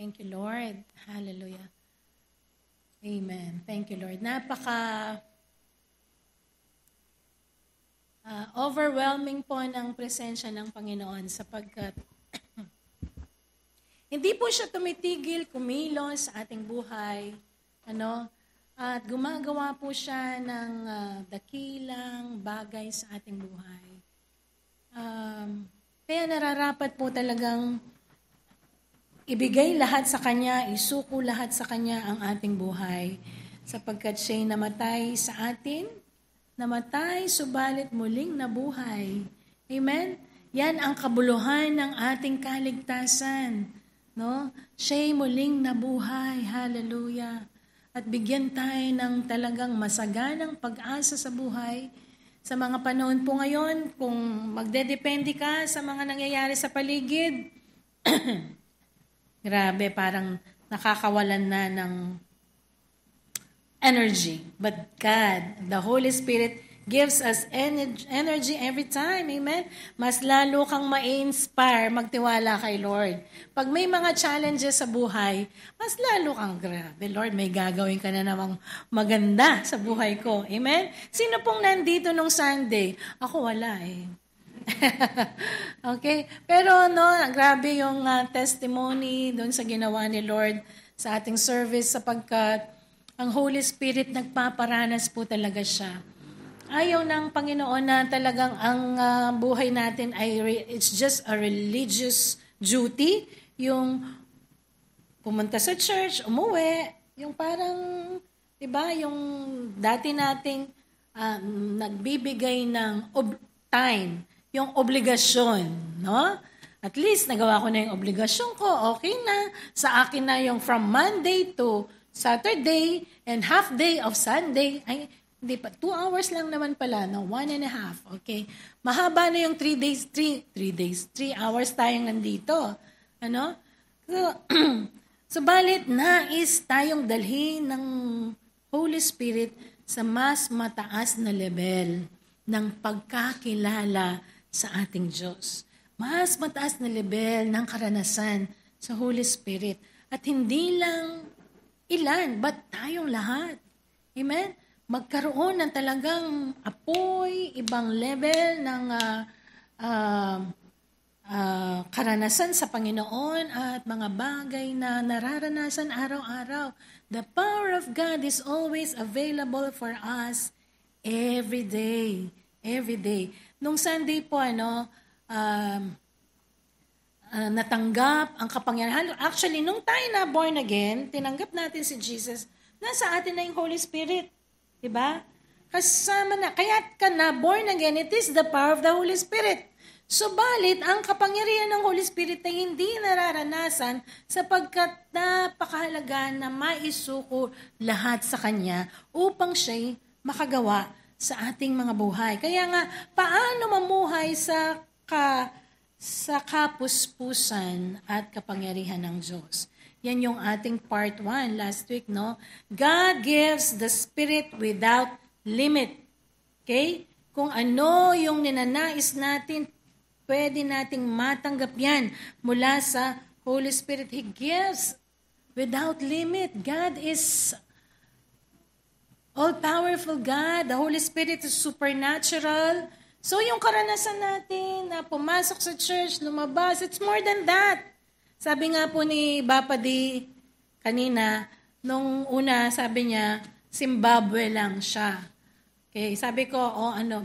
Thank you, Lord. Hallelujah. Amen. Thank you, Lord. Overwhelming po ng presensya ng Panginoon sapagkat hindi po siya tumitigil, kumilos sa ating buhay. At gumagawa po siya ng dakilang bagay sa ating buhay. Kaya nararapat po talagang ibigay lahat sa Kanya, isuko lahat sa Kanya ang ating buhay. Sapagkat siya'y namatay sa atin, namatay subalit muling nabuhay. Amen? Yan ang kabuluhan ng ating kaligtasan. No? Siya'y muling nabuhay. Hallelujah. At bigyan tayo ng talagang masaganang pag-asa sa buhay. Sa mga panahon po ngayon, kung magdedepende ka sa mga nangyayari sa paligid, grabe, parang nakakawalan na ng energy. But God, the Holy Spirit, gives us energy every time. Amen? Mas lalo kang ma-inspire, magtiwala kay Lord. Pag may mga challenges sa buhay, mas lalo kang, grabe, Lord, may gagawin ka na namang maganda sa buhay ko. Amen? Sino pong nandito nung Sunday? Ako wala eh. Okay? Pero grabe yung testimony doon sa ginawa ni Lord sa ating service sapagkat ang Holy Spirit nagpaparanas po talaga siya. Ayaw ng Panginoon na talagang ang buhay natin ay it's just a religious duty. Yung pumunta sa church, umuwi, yung parang, diba, yung dati nating nagbibigay ng time, yung obligasyon, no? At least nagawa ko na yung obligasyon ko, okay na. Sa akin na yung from Monday to Saturday and half day of Sunday. Ay, hindi pa, 2 hours lang naman pala, no? 1.5, okay? Mahaba na yung 3 days, 3 hours tayong nandito. Ano? So, subalit, nais tayong dalhin ng Holy Spirit sa mas mataas na level ng pagkakilala sa ating Diyos. Mas mataas na level ng karanasan sa Holy Spirit. At hindi lang ilan, but tayong lahat. Amen? Magkaroon ng talagang apoy, ibang level ng karanasan sa Panginoon at mga bagay na nararanasan araw-araw. The power of God is always available for us every day. Every day. Nung Sunday po, natanggap ang kapangyarihan. Actually, nung tayo na born again, tinanggap natin si Jesus, nasa atin na yung Holy Spirit. Diba? Kasama na. Kaya ka na born again, it is the power of the Holy Spirit. Subalit, ang kapangyarihan ng Holy Spirit ay hindi nararanasan sapagkat napakahalaga na maisuko lahat sa Kanya upang siya'y makagawa sa ating mga buhay. Kaya nga, paano mamuhay sa kapuspusan at kapangyarihan ng Diyos? Yan yung ating part 1 last week, no? God gives the Spirit without limit. Okay? Kung ano yung ninanais natin, pwede nating matanggap yan mula sa Holy Spirit. He gives without limit. God is all-powerful God. The Holy Spirit is supernatural. So yung karanasan natin na pumasok sa church, lumabas, it's more than that. Sabi nga po ni Bapadi kanina, nung una sabi niya, Zimbabwe lang siya. Okay, sabi ko,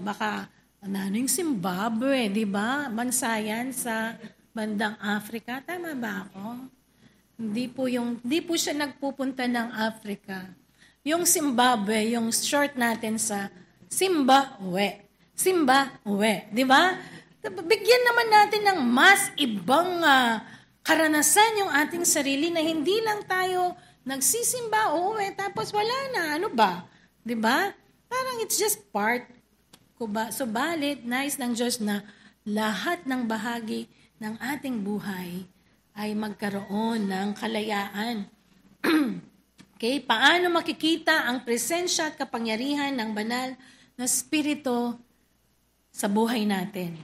baka, ano yung Zimbabwe, di ba? Bansa yan sa bandang Africa. Tama ba ako? Hindi po siya nagpupunta ng Africa. Yung Zimbabwe, yung short natin sa Zimbabwe. Zimbabwe, di ba? Bigyan naman natin ng mas ibang karanasan yung ating sarili na hindi lang tayo nagsisimba, tapos wala na, ano ba? 'Di ba? Parang it's just part. Subalit, nais ng Diyos na lahat ng bahagi ng ating buhay ay magkaroon ng kalayaan. Okay? Paano makikita ang presensya at kapangyarihan ng banal na Espiritu sa buhay natin?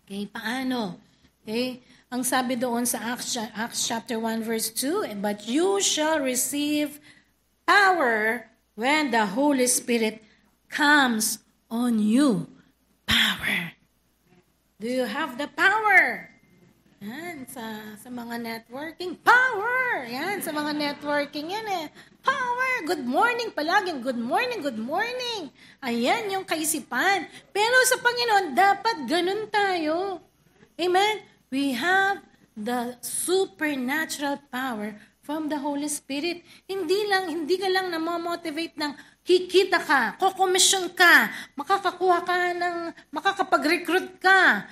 Okay? Paano? Okay? Ang sabi doon sa Acts chapter 1 verse 2, but you shall receive power when the Holy Spirit comes on you. Power. Do you have the power? Yan, sa mga networking. Power! Yan, sa mga networking yan eh. Power! Good morning palaging. Good morning, good morning. Ayan yung kaisipan. Pero sa Panginoon, dapat ganun tayo. Amen? We have the supernatural power from the Holy Spirit. Hindi ka lang na-motivate ng kikita ka, kukomisyon ka, makakapag-recruit ka.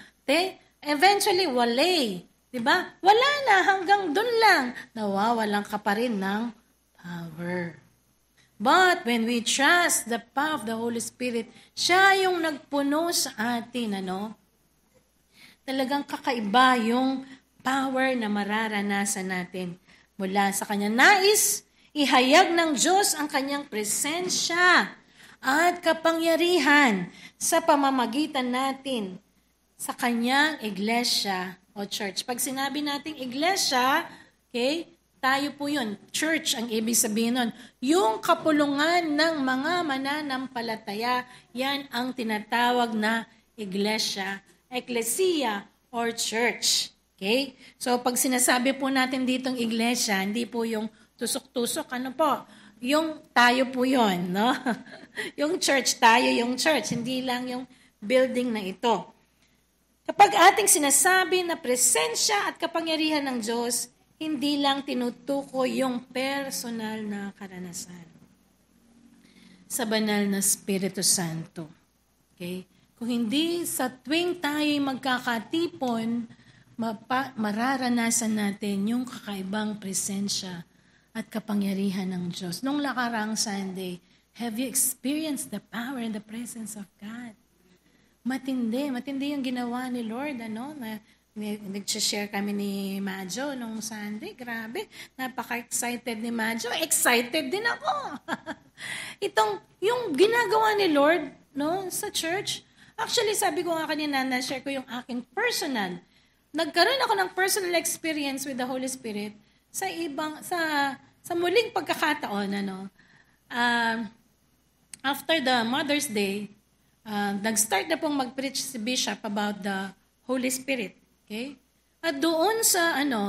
Eventually, walay. Diba? Wala na, hanggang dun lang. Nawawalan ka pa rin ng power. But when we trust the power of the Holy Spirit, siya yung nagpuno sa atin, Talagang kakaiba yung power na mararanasan natin mula sa kanya. Nais, ihayag ng Diyos ang kanyang presensya at kapangyarihan sa pamamagitan natin sa kanyang iglesia o church. Pag sinabi nating iglesia, tayo po yun. Church ang ibig sabihin nun. Yung kapulungan ng mga mananampalataya, yan ang tinatawag na iglesia, ecclesia, or church. Okay? So pag sinasabi po natin ditong iglesia, hindi po yung tusok-tusok, yung tayo po yun, no? Yung church, tayo yung church, hindi lang yung building na ito. Kapag ating sinasabi na presensya at kapangyarihan ng Diyos, hindi lang tinutuko yung personal na karanasan sa banal na Espiritu Santo. Okay? Kung hindi sa tuwing tayo'y magkakatipon, mararanasan natin yung kakaibang presensya at kapangyarihan ng Diyos. Nung nakarang Sunday, have you experienced the power and the presence of God? Matindi yung ginawa ni Lord, nag-share kami ni Majo nung Sunday. Grabe, napaka-excited ni Majo. Excited din ako. Yung ginagawa ni Lord, sa church. Actually, sabi ko nga kanina, na-share ko yung aking personal. Nagkaroon ako ng personal experience with the Holy Spirit sa muling pagkakataon, after the Mother's Day, nag-start na pong mag-preach si Bishop about the Holy Spirit. Okay? At doon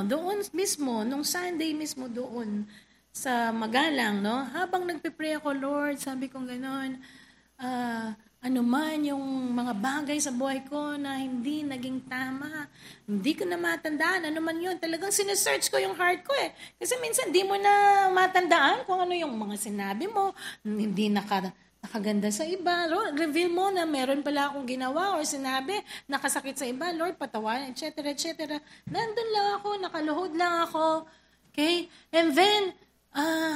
doon mismo, nung Sunday mismo doon sa Magalang, habang nagpe-pray ako, Lord, sabi ko gano'n, man yung mga bagay sa buhay ko na hindi naging tama, hindi ko na matandaan, man yun, talagang sinesearch ko yung heart ko eh. Kasi minsan di mo na matandaan kung ano yung mga sinabi mo, hindi nakaganda sa iba. Lord, reveal mo na meron pala akong ginawa or sinabi, nakasakit sa iba, Lord, patawarin, etc., etc. Nandun lang ako, nakaluhod lang ako. Okay? And then,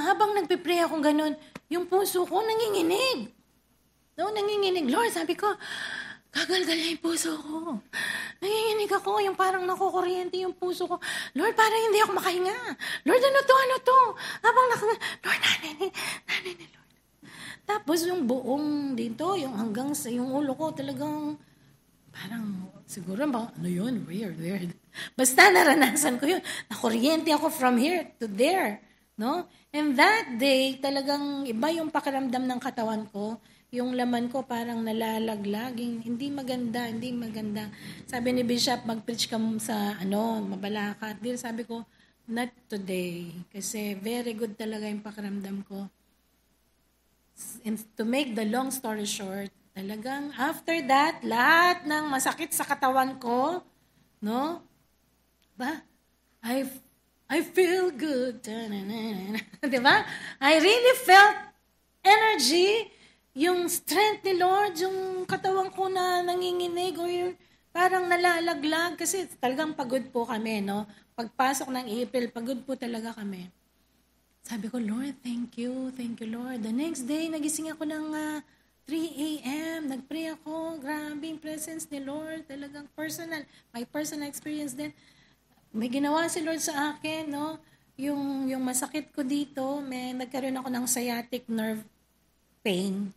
habang nagpipray akong ganun, yung puso ko nanginginig. Nanginginig. Lord, sabi ko, gagalgal na yung puso ko. Nanginginig ako, yung parang nakukuryente yung puso ko. Lord, parang hindi ako makahinga. Lord, ano to? Habang Lord, nanay ni Lord. Tapos yung buong dito, yung hanggang sa yung ulo ko, talagang parang siguro yun? Weird. Basta naranasan ko yun. Nakuryente ako from here to there. No? And that day, talagang iba yung pakiramdam ng katawan ko. Yung laman ko parang nalalaglag. Hindi maganda. Sabi ni Bishop, mag-preach ka sa Mabalacat. Sabi ko, not today. Kasi very good talaga yung pakiramdam ko. And to make the long story short, talagang after that, lahat ng masakit sa katawan ko, I feel good. Diba? I really felt energy, yung strength ni Lord, yung katawan ko na nanginginig, o yung parang nalalaglag, kasi talagang pagod po kami, Pagpasok ng April, pagod po talaga kami. Sabi ko, Lord, thank you, Lord. The next day, nagising ako ng 3 a.m., nagpray ako, grabe yung presence ni Lord, talagang personal, my personal experience din. May ginawa si Lord sa akin, yung masakit ko dito, nagkaroon ako ng sciatic nerve pain.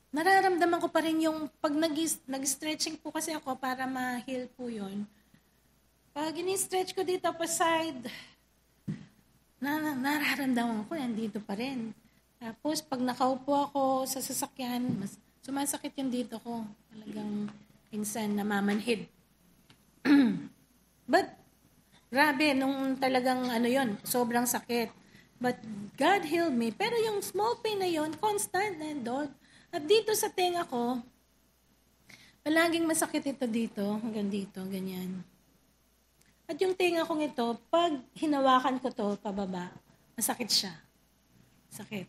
Nararamdaman ko pa rin yung, pag nag-stretching po kasi ako para ma-heal po yun, Pag ini-stretch ko dito pa side, nararamdaman ko, nandito pa rin. Tapos, pag nakaupo ako sa sasakyan, mas sumasakit yung dito ko. Talagang minsan namamanhid. But, grabe, nung talagang sobrang sakit. But, God healed me. Pero yung small pain na yun, constant na doon. At dito sa tenga ko, palaging masakit ito dito, hanggang dito, ganyan. At yung tenga kong ito, pag hinawakan ko to pababa, masakit siya. Sakit.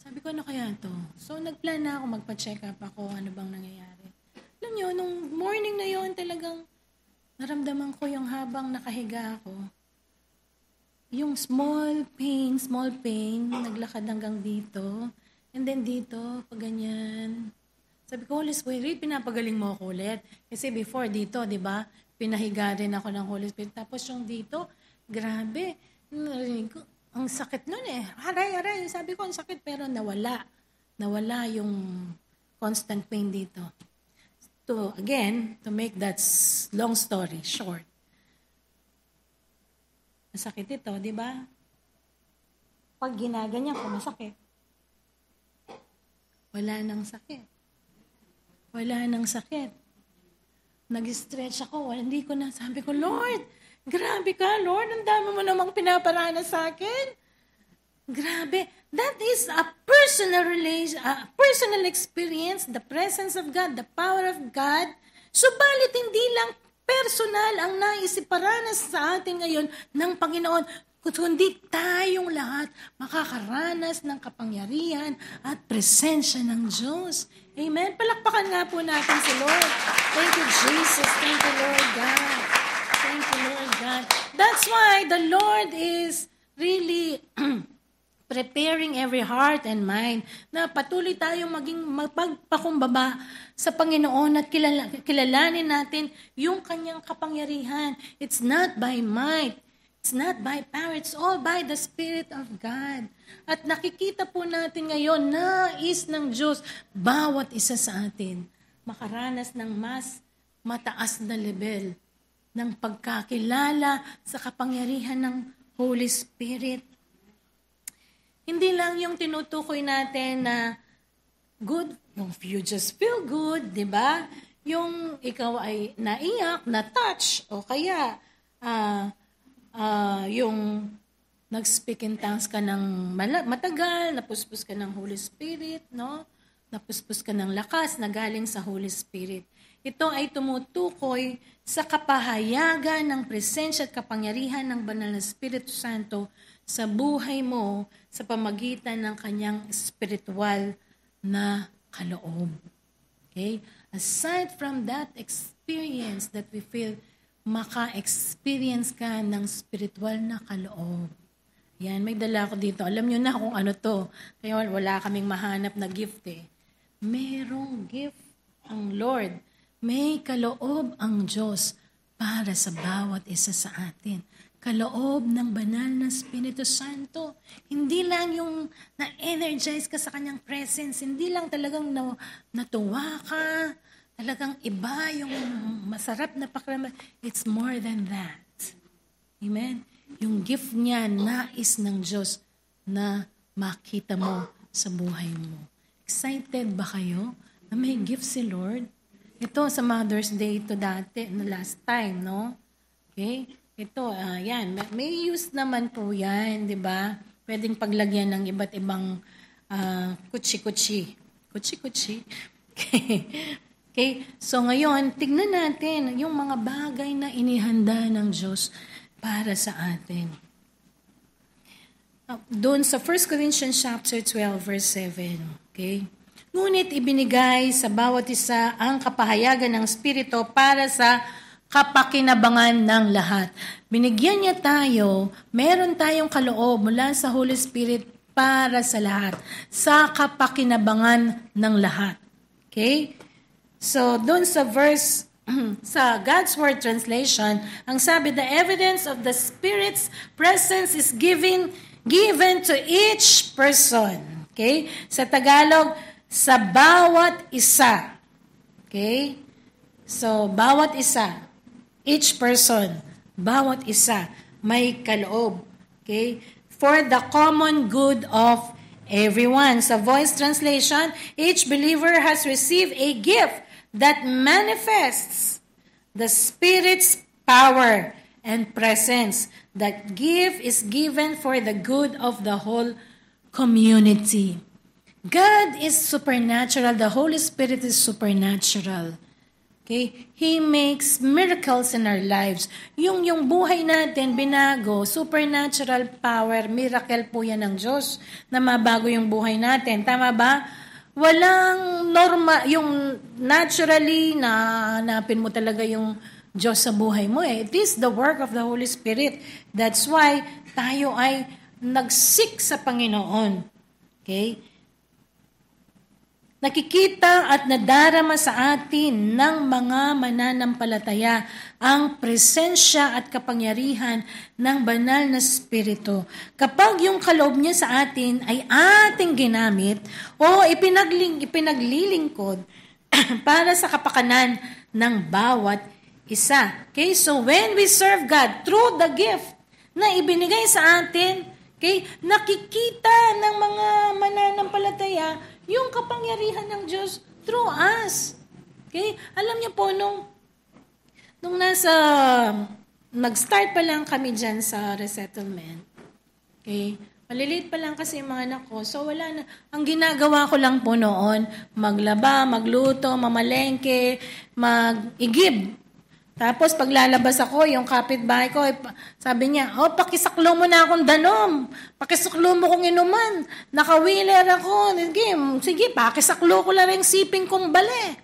Sabi ko, ano kaya to? So, nagplan na ako, magpa-check up ako, ano bang nangyayari. Alam nyo, nung morning na yon talagang naramdaman ko yung habang nakahiga ako. Yung small pain, naglakad hanggang dito. And then dito, pag ganyan. Sabi ko, Holy Spirit, pinapagaling mo ako ulit. Kasi before dito, di ba? Pinahiga rin ako ng Holy Spirit. Tapos yung dito, grabe. Narinig ko, ang sakit nun eh. Aray. Sabi ko, ang sakit. Pero nawala. Nawala yung constant pain dito. To make that long story short. Masakit ito, di ba? Pag ginaganyan ko, masakit. Wala nang sakit. Wala nang sakit. Nag-stretch ako, hindi ko na, sabi ko, Lord, grabe ka, Lord, ang dami mo namang pinaparana sa akin. Grabe, that is a personal experience, the presence of God, the power of God. Subalit hindi lang personal ang naisiparanas sa atin ngayon ng Panginoon, kundi tayong lahat makakaranas ng kapangyarihan at presensya ng Diyos. Amen? Palakpakan nga po natin si Lord. Thank you, Jesus. Thank you, Lord God. Thank you, Lord God. That's why the Lord is really preparing every heart and mind na patuloy tayong maging magpakumbaba sa Panginoon at kilalanin natin yung kanyang kapangyarihan. It's not by might. It's not by power, it's all by the Spirit of God. At nakikita po natin ngayon, nais ng Diyos, bawat isa sa atin, makaranas ng mas mataas na level ng pagkakilala sa kapangyarihan ng Holy Spirit. Hindi lang yung tinutukoy natin na good, if you just feel good, di ba? Yung ikaw ay naiyak, na-touch, o kaya yung nag-speak in tongues ka ng matagal, napuspos ka ng Holy Spirit, no? Napuspos ka ng lakas na galing sa Holy Spirit. Ito ay tumutukoy sa kapahayagan ng presensya at kapangyarihan ng Banal na Espiritu Santo sa buhay mo sa pamagitan ng kanyang spiritual na kaloob. Okay? Aside from that experience that we feel, maka-experience ka ng spiritual na kaloob. Yan, may dala ko dito. Alam nyo na kung ano to. Kaya wala kaming mahanap na gift eh. Merong gift ang Lord. May kaloob ang Diyos para sa bawat isa sa atin. Kaloob ng banal na Espiritu Santo. Hindi lang yung na-energize ka sa kanyang presence. Hindi lang talagang natuwa ka. Talagang iba yung masarap na pakiramdam. It's more than that. Amen? Yung gift niya, nais ng Diyos na makita mo sa buhay mo. Excited ba kayo na may gift si Lord? Ito sa Mother's Day ito dati, last time, no? Okay? Ito, yan. May use naman po yan, di ba? Pwedeng paglagyan ng iba't ibang kutsi-kutsi. Kutsi-kutsi. Okay? So ngayon, tignan natin yung mga bagay na inihanda ng Diyos para sa atin. Doon sa 1 Corinthians chapter 12, verse 7. Okay? Ngunit ibinigay sa bawat isa ang kapahayagan ng Espiritu para sa kapakinabangan ng lahat. Binigyan niya tayo, meron tayong kaloob mula sa Holy Spirit para sa lahat, sa kapakinabangan ng lahat. Okay? So, doon sa verse, sa God's Word translation, ang sabi, the evidence of the Spirit's presence is given to each person. Okay? Sa Tagalog, sa bawat isa. Okay? So, bawat isa. Each person, bawat isa, may kaloob. Okay? For the common good of everyone. Sa Voice Translation, each believer has received a gift that manifests the Spirit's power and presence. That gift is given for the good of the whole community. God is supernatural. The Holy Spirit is supernatural. Okay? He makes miracles in our lives. Yung buhay natin, binago, supernatural power, miracle po yan ng Diyos na mabago yung buhay natin. Tama ba? Walang norma, yung naturally na hanapin mo talaga yung Diyos sa buhay mo. It is the work of the Holy Spirit. That's why tayo ay nag-seek sa Panginoon. Okay? Nakikita at nadarama sa atin ng mga mananampalataya ang presensya at kapangyarihan ng banal na Espiritu. Kapag yung kaloob niya sa atin ay ating ginamit o ipinaglilingkod para sa kapakanan ng bawat isa. Okay? So when we serve God through the gift na ibinigay sa atin, okay, nakikita ng mga mananampalataya yung kapangyarihan ng Diyos through us. Okay? Alam niyo po, nung nag-start pa lang kami dyan sa resettlement, okay, maliliit pa lang kasi yung mga anak ko, so wala na. Ang ginagawa ko lang po noon, maglaba, magluto, mamalengke, mag-igib. Tapos paglalabas ako, yung kapitbahay ko, sabi niya, pakisaklo mo na akong danom. Pakisaklo mo kong inuman. Naka-wheeler ako. Sige, pakisaklo ko lang yung siping kong bale.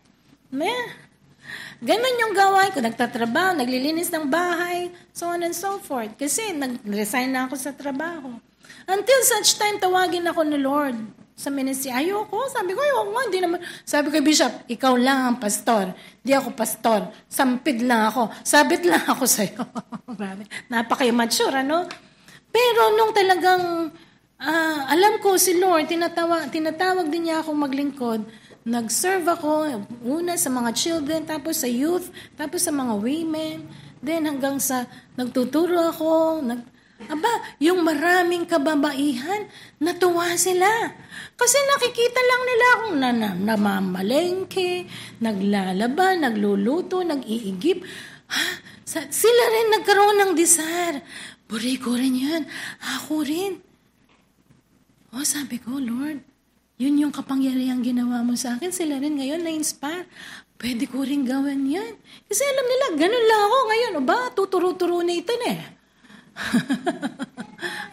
Ganon yung gawain ko. Nagtatrabaho, naglilinis ng bahay, so on and so forth. Kasi nag-resign na ako sa trabaho. Until such time, tawagin ako ni Lord sa ministry. Ayoko. Sabi ko, hindi naman. Sabi ko, Bishop, ikaw lang ang pastor. Di ako pastor. Sampid lang ako. Sabit lang ako sa'yo. Napaka-mature, ano? Pero nung talagang, alam ko si Lord, tinatawag din niya akong maglingkod. Nag-serve ako, una sa mga children, tapos sa youth, tapos sa mga women. Then hanggang sa nagtuturo ako, yung maraming kababaihan, natuwa sila. Kasi nakikita lang nila akong namamalengke, naglalaba, nagluluto, nag-iigib. Sila rin nagkaroon ng desire. Buri ko rin yan. Ako rin. Sabi ko, Lord, yun yung kapangyarihang ginawa mo sa akin. Sila rin ngayon na-inspire. Pwede ko rin gawin yan. Kasi alam nila, ganun lang ako ngayon. Tuturo-turo na ito na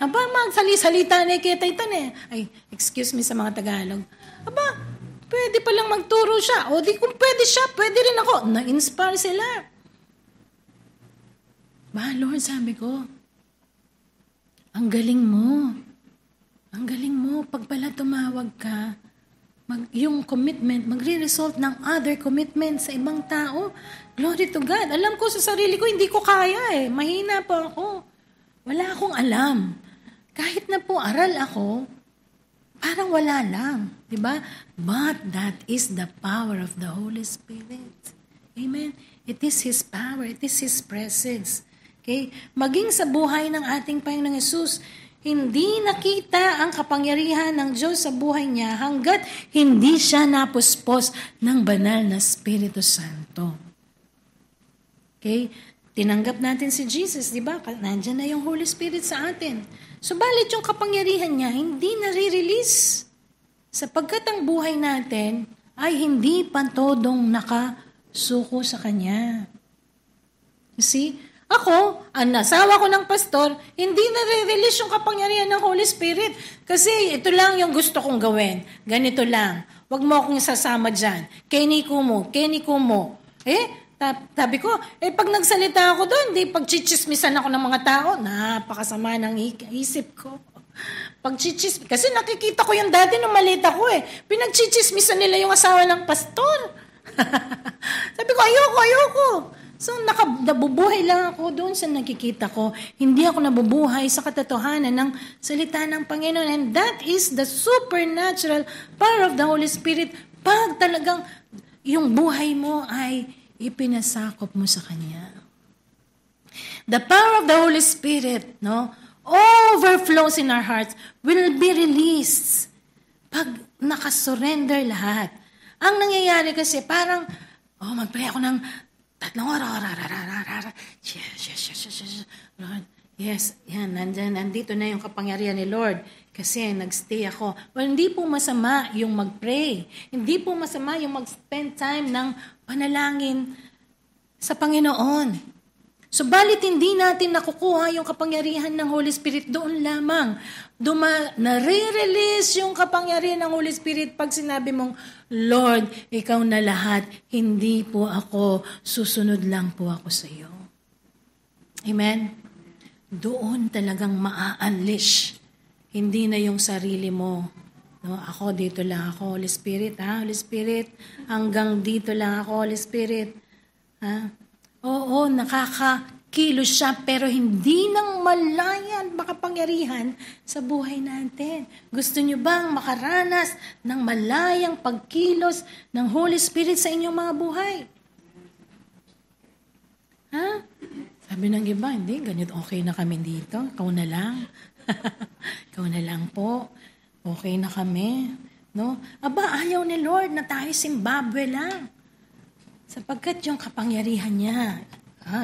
magsali-salita na kita ito na Ay, excuse me sa mga Tagalog. Pwede palang magturo siya. O di kung pwede siya, pwede rin ako. Na-inspire sila. Lord, sabi ko, ang galing mo. Ang galing mo. Pag pala tumawag ka, yung commitment, magre-result ng other commitment sa ibang tao. Glory to God. Alam ko sa sarili ko, hindi ko kaya Mahina pa ako. Wala akong alam. Kahit na po aral ako, parang wala lang. Diba? But that is the power of the Holy Spirit. Amen? It is His power. It is His presence. Okay? Maging sa buhay ng ating Panginoong Hesus, hindi nakita ang kapangyarihan ng Diyos sa buhay niya hanggat hindi siya napuspos ng banal na Espiritu Santo. Okay? Tinanggap natin si Jesus, di ba? Nandiyan na yung Holy Spirit sa atin. Subalit yung kapangyarihan niya, hindi nare-release. Sapagkat ang buhay natin ay hindi pantodong nakasuko sa Kanya. You see? Ako, ang nasawa ko ng pastor, hindi nare-release yung kapangyarihan ng Holy Spirit. Kasi ito lang yung gusto kong gawin. Ganito lang. Huwag mo akong sasama dyan. Keniko mo. Sabi ko, pag nagsalita ako doon, pagchichismisan ako ng mga tao, napakasama ng isip ko. Kasi nakikita ko yung dati nung maliit ako Pinagchichismisan nila yung asawa ng pastor. Sabi ko, ayoko. So, nabubuhay lang ako doon sa nakikita ko. Hindi ako nabubuhay sa katotohanan ng salita ng Panginoon. And that is the supernatural power of the Holy Spirit. Pag talagang yung buhay mo ay ipinasakop mo sa Kanya. The power of the Holy Spirit, no, overflows in our hearts, will be released pag nakasurrender lahat. Ang nangyayari kasi parang, mag-pray ako ng 3 oras. Yes. Lord, yes, yan, nandito na yung kapangyarihan ni Lord. Kasi nagstay ako. Well, hindi po masama yung mag-pray. Hindi po masama yung mag-spend time ng panalangin sa Panginoon. Subalit hindi natin nakukuha yung kapangyarihan ng Holy Spirit doon lamang. Nare-release yung kapangyarihan ng Holy Spirit pag sinabi mong, Lord, ikaw na lahat, hindi po ako, susunod lang po ako sa iyo. Amen? Doon talagang maa-unleash. Hindi na yung sarili mo. No, ako, dito lang ako, Holy Spirit, Holy Spirit, hanggang dito lang ako, Holy Spirit. Oo, nakakakilos siya, pero hindi nang malayan, makapangyarihan sa buhay natin. Gusto niyo bang makaranas ng malayang pagkilos ng Holy Spirit sa inyong mga buhay? Sabi ng iba, hindi, ganito, okay na kami dito. Ikaw na lang. Ikaw na lang po. Okay na kami. No? Aba, ayaw ni Lord na tayo Zimbabwe lang. Sapagkat yung kapangyarihan niya,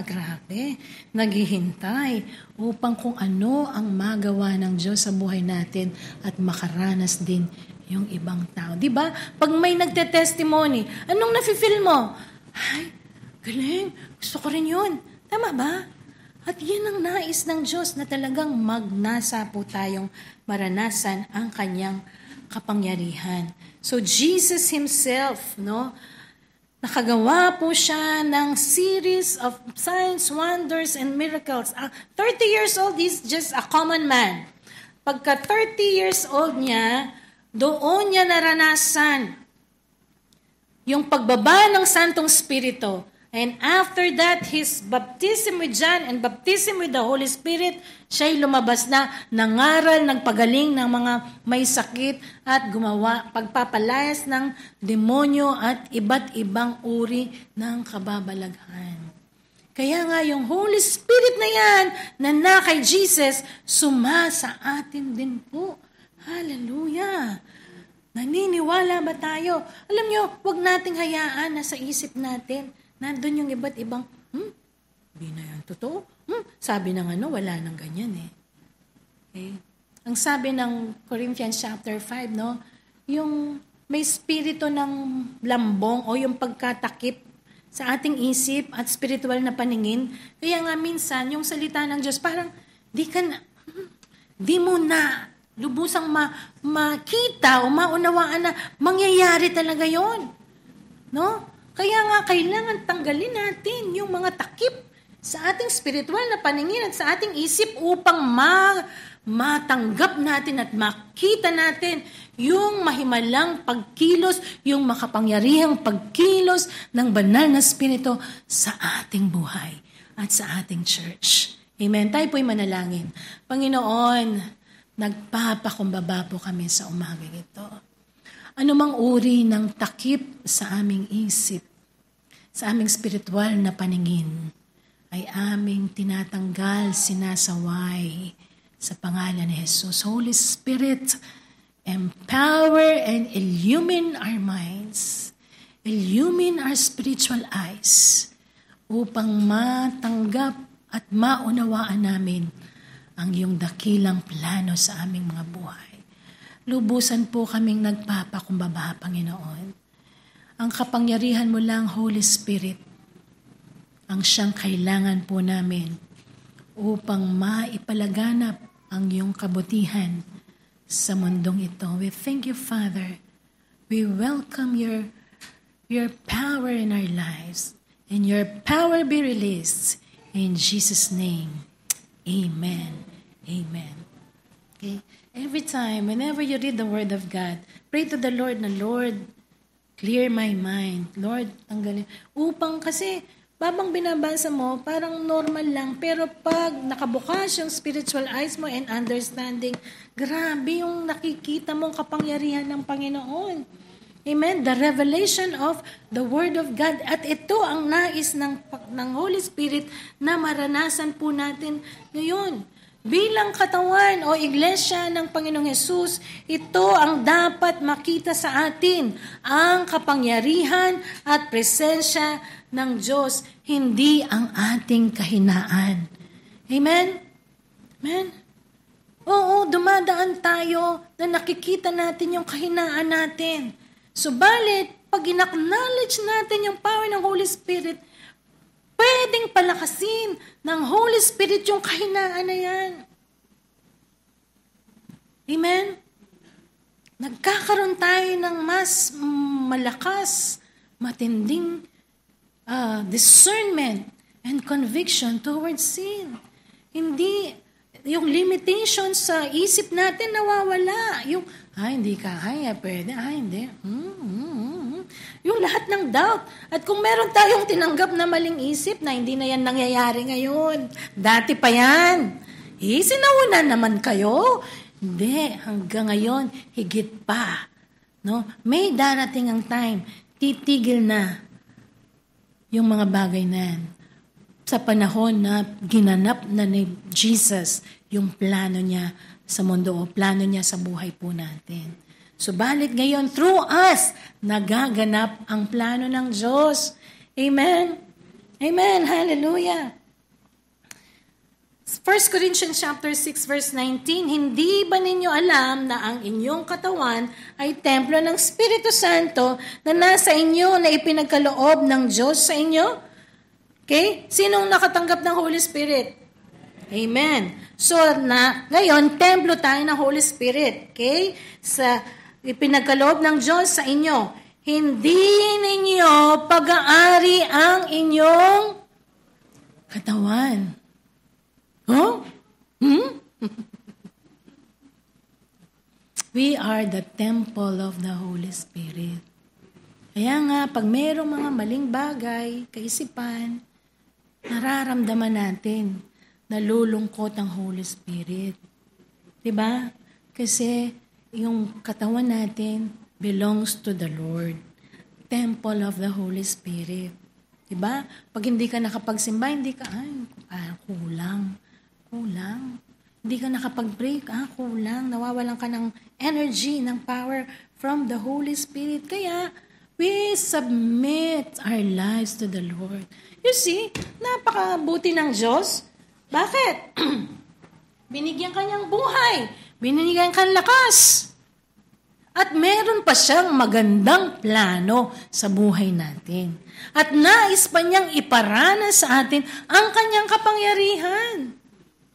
grabe, naghihintay upang kung ano ang magawa ng Diyos sa buhay natin at makaranas din yung ibang tao. Diba? Pag may nagte-testimony, anong nafe-feel mo? Ay, galing, gusto ko rin yun. Tama ba? At yan ang nais ng Diyos na talagang magnasa po tayong maranasan ang kanyang kapangyarihan. So Jesus Himself, no, nakagawa po siya ng series of signs, wonders, and miracles. 30 years old, he's just a common man. Pagka 30 years old niya, doon niya naranasan yung pagbaba ng Santong Espiritu. And after that, his baptism with John and baptism with the Holy Spirit, siya'y lumabas na, nangaral, nagpagaling ng mga may sakit at gumawa, pagpapalayas ng demonyo at iba't ibang uri ng kababalaghan. Kaya nga yung Holy Spirit na yan, na kay Jesus, sa atin din po. Hallelujah! Naniniwala ba tayo? Alam nyo, huwag nating hayaan na sa isip natin, nandun yung iba't ibang, hindi na yan totoo. Sabi ng wala nang ganyan eh. Okay? Ang sabi ng Corinthians chapter 5, no, yung may spirito ng lambong o yung pagkatakip sa ating isip at spiritual na paningin. Kaya nga minsan, yung salita ng Diyos, parang di mo na lubusang makita o maunawaan na mangyayari talaga yon. No? Kaya nga, kailangan tanggalin natin yung mga takip sa ating spiritual na paningin at sa ating isip upang matanggap natin at makita natin yung mahimalang pagkilos, yung makapangyarihang pagkilos ng banal na spirito sa ating buhay at sa ating church. Amen. Tayo po'y manalangin. Panginoon, nagpapakumbaba po kami sa umagang ito. Anumang uri ng takip sa aming isip, sa aming spiritual na paningin, ay aming tinatanggal, sinasaway sa pangalan ni Jesus. Holy Spirit, empower and illumine our minds, illumine our spiritual eyes, upang matanggap at maunawaan namin ang iyong dakilang plano sa aming mga buhay. Lubusan po kaming nagpapakumbaba, Panginoon. Ang kapangyarihan mo lang, Holy Spirit, ang siyang kailangan po namin upang maipalaganap ang iyong kabutihan sa mundong ito. We thank you, Father. We welcome your power in our lives, and your power be released. In Jesus' name, amen. Amen. Okay? Every time, whenever you read the Word of God, pray to the Lord na, Lord, clear my mind. Lord, tanggalin. Upang kasi, babang binabasa mo, parang normal lang. Pero pag nakabukas yung spiritual eyes mo and understanding, grabe yung nakikita mong kapangyarihan ng Panginoon. Amen? The revelation of the Word of God. At ito ang nais ng Holy Spirit na maranasan po natin ngayon. Bilang katawan o iglesia ng Panginoong Hesus, ito ang dapat makita sa atin, ang kapangyarihan at presensya ng Diyos, hindi ang ating kahinaan. Amen? Amen? Oo, dumadaan tayo na nakikita natin yung kahinaan natin. Subalit, pag in-acknowledge natin yung power ng Holy Spirit, pwedeng palakasin ng Holy Spirit yung kahinaan na yan. Amen? Nagkakaroon tayo ng mas malakas, matinding discernment and conviction towards sin. Hindi, yung limitations sa isip natin nawawala. Yung, hindi ka kaya, pwede, hindi. Yung lahat ng doubt. At kung meron tayong tinanggap na maling isip na hindi na yan nangyayari ngayon, dati pa yan. Sinauna naman kayo. Hindi, hanggang ngayon, higit pa. No? May darating ang time, titigil na yung mga bagay na yan. Sa panahon na ginanap na ni Jesus yung plano niya sa mundo o plano niya sa buhay po natin. Subalit ngayon, through us, nagaganap ang plano ng Diyos. Amen? Amen. Hallelujah. 1 Corinthians chapter 6 verse 19, hindi ba ninyo alam na ang inyong katawan ay templo ng Espiritu Santo na nasa inyo na ipinagkaloob ng Diyos sa inyo? Okay? Sinong nakatanggap ng Holy Spirit? Amen. So, ngayon, templo tayo ng Holy Spirit. Okay? Sa ipinagkaloob ng Diyos sa inyo. Hindi ninyo pag-aari ang inyong katawan. Huh? We are the temple of the Holy Spirit. Kaya nga, pag mayroong mga maling bagay, kaisipan, nararamdaman natin, nalulungkot ang Holy Spirit. Diba? Kasi yung katawan natin belongs to the Lord. Temple of the Holy Spirit. Diba? Pag hindi ka nakapagsimba, hindi ka, kulang. Hindi ka nakapag-break, kulang. Nawawalan ka ng energy, ng power from the Holy Spirit. Kaya, we submit our lives to the Lord. You see, napakabuti ng Diyos. Bakit? Binigyan ka niyang buhay. Binigyan ka ng lakas. At meron pa siyang magandang plano sa buhay natin. At nais pa niyang iparana sa atin ang kanyang kapangyarihan.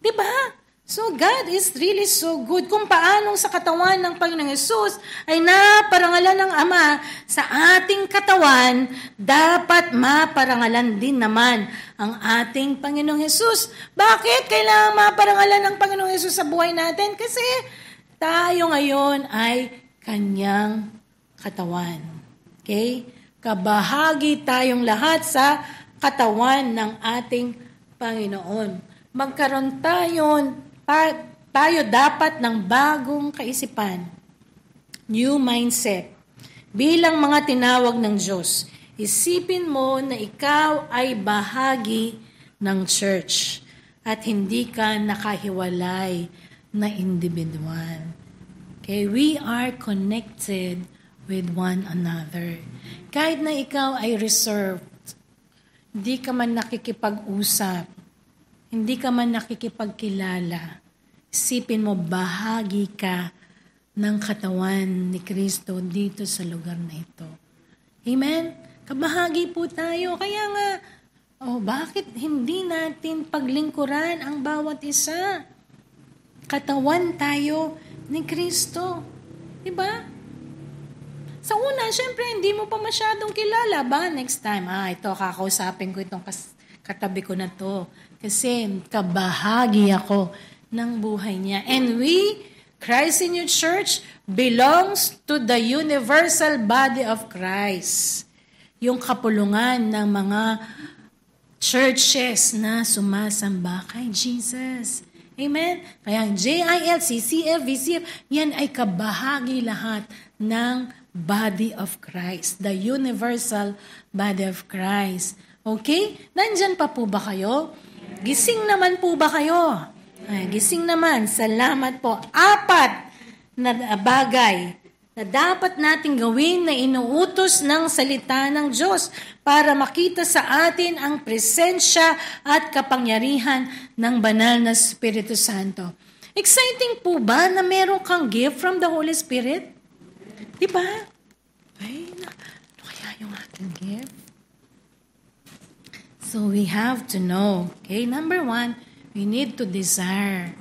Diba? So God is really so good. Kung paanong sa katawan ng Panginoong Hesus ay naparangalan ng Ama sa ating katawan, dapat maparangalan din naman ang ating Panginoong Hesus. Bakit kailangan maparangalan ng Panginoong Hesus sa buhay natin? Kasi tayo ngayon ay kanyang katawan. Okay? Kabahagi tayong lahat sa katawan ng ating Panginoon. Magkaroon tayo dapat ng bagong kaisipan, new mindset. Bilang mga tinawag ng Diyos, isipin mo na ikaw ay bahagi ng church at hindi ka nakahiwalay na individual. Okay, we are connected with one another. Kahit na ikaw ay reserved, hindi ka man nakikipag-usap, hindi ka man nakikipagkilala, isipin mo, bahagi ka ng katawan ni Kristo dito sa lugar na ito. Amen? Kabahagi po tayo. Kaya nga, bakit hindi natin paglingkuran ang bawat isa? Katawan tayo ni Kristo. Diba? Sa una, syempre, hindi mo pa masyadong kilala ba? Next time, ito, kakausapin ko itong katabi ko na to. Kasi kabahagi ako ng buhay niya. And we, Christ in Your Church, belongs to the universal body of Christ. Yung kapulungan ng mga churches na sumasamba kay Jesus. Amen? Kaya ang JIL, CCF, VCF, yan ay kabahagi lahat ng body of Christ. The universal body of Christ. Okay? Nandyan pa po ba kayo? Gising naman po ba kayo? Ay, gising naman. Salamat po. 4 na bagay na dapat nating gawin na inuutos ng salita ng Diyos para makita sa atin ang presensya at kapangyarihan ng banal na Espiritu Santo. Exciting po ba na meron kang gift from the Holy Spirit? Diba? Ay, ano kaya yung ating gift? So we have to know. Okay, number 1, we need to desire.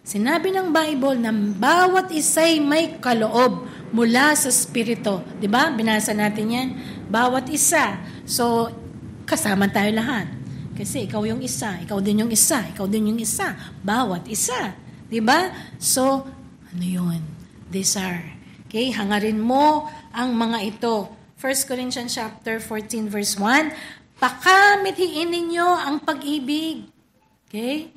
Sinabi ng Bible na bawat isa'y may kaloob mula sa Espiritu. Diba? Binasa natin yan. Bawat isa. So, kasama tayo lahat. Kasi ikaw yung isa, ikaw din yung isa, ikaw din yung isa. Bawat isa. Diba? So, ano yun? Desire. Okay? Hangarin mo ang mga ito. 1 Corinthians chapter 14 verse 1, pakamithiin ninyo ang pag-ibig. Okay?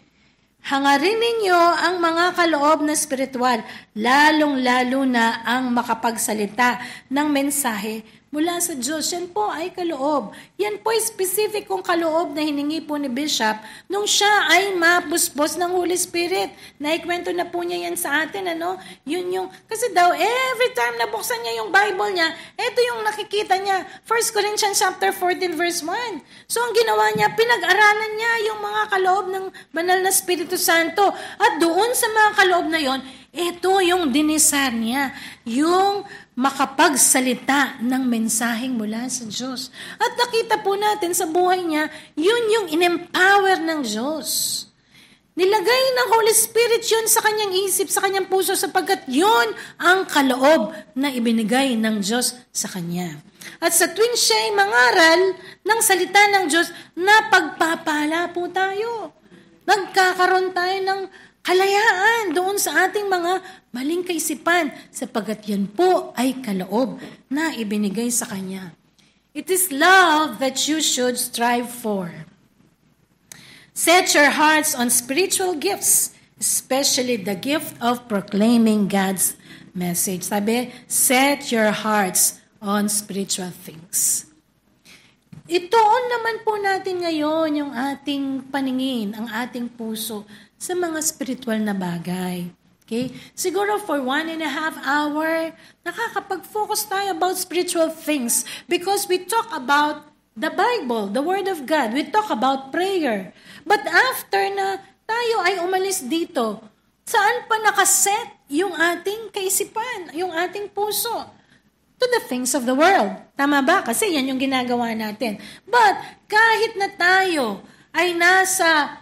Hangarin ninyo ang mga kaloob na spiritual, lalong-lalo na ang makapagsalita ng mensahe mula sa Diyos. Yan po ay kaloob. Yan po ay specific kong kaloob na hiningi po ni Bishop nung siya ay mabuspos ng Holy Spirit. Naikwento na po niya yan sa atin, ano? Yun yung, kasi daw, every time na buksan niya yung Bible niya, ito yung nakikita niya. 1 Corinthians chapter 14 verse 1. So, ang ginawa niya, pinag-aralan niya yung mga kaloob ng banal na Espiritu Santo. At doon sa mga kaloob na yon, ito yung dinisar niya, yung makapagsalita ng mensaheng mula sa Diyos. At nakita po natin sa buhay niya, yun yung in-empower ng Diyos. Nilagay ng Holy Spirit yun sa kanyang isip, sa kanyang puso, sapagkat yun ang kaloob na ibinigay ng Diyos sa kanya. At sa tuwing siya'y mangaral ng salita ng Diyos, napagpapala po tayo. Nagkakaroon tayo ng kalayaan doon sa ating mga maling kaisipan, sapagkat yan po ay kaloob na ibinigay sa Kanya. It is love that you should strive for. Set your hearts on spiritual gifts, especially the gift of proclaiming God's message. Sabi, set your hearts on spiritual things. Itoon naman po natin ngayon yung ating paningin, ang ating puso sa mga spiritual na bagay. Okay? Siguro for 1.5 hour, nakakapag-focus tayo about spiritual things because we talk about the Bible, the Word of God. We talk about prayer. But after na tayo ay umalis dito, saan pa nakaset yung ating kaisipan, yung ating puso? To the things of the world. Tama ba? Kasi yan yung ginagawa natin. But kahit na tayo ay nasa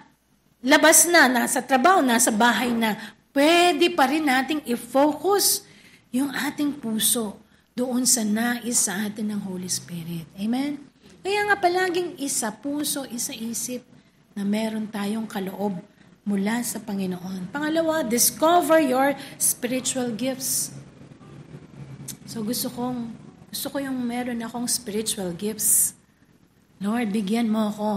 labas na, nasa trabaho, nasa bahay na, pwede pa rin nating i-focus yung ating puso doon sa nais sa atin ng Holy Spirit. Amen? Kaya nga palaging isa puso, isa isip na meron tayong kaloob mula sa Panginoon. Pangalawa, discover your spiritual gifts. So gusto ko yung meron akong spiritual gifts. Lord, bigyan mo ako.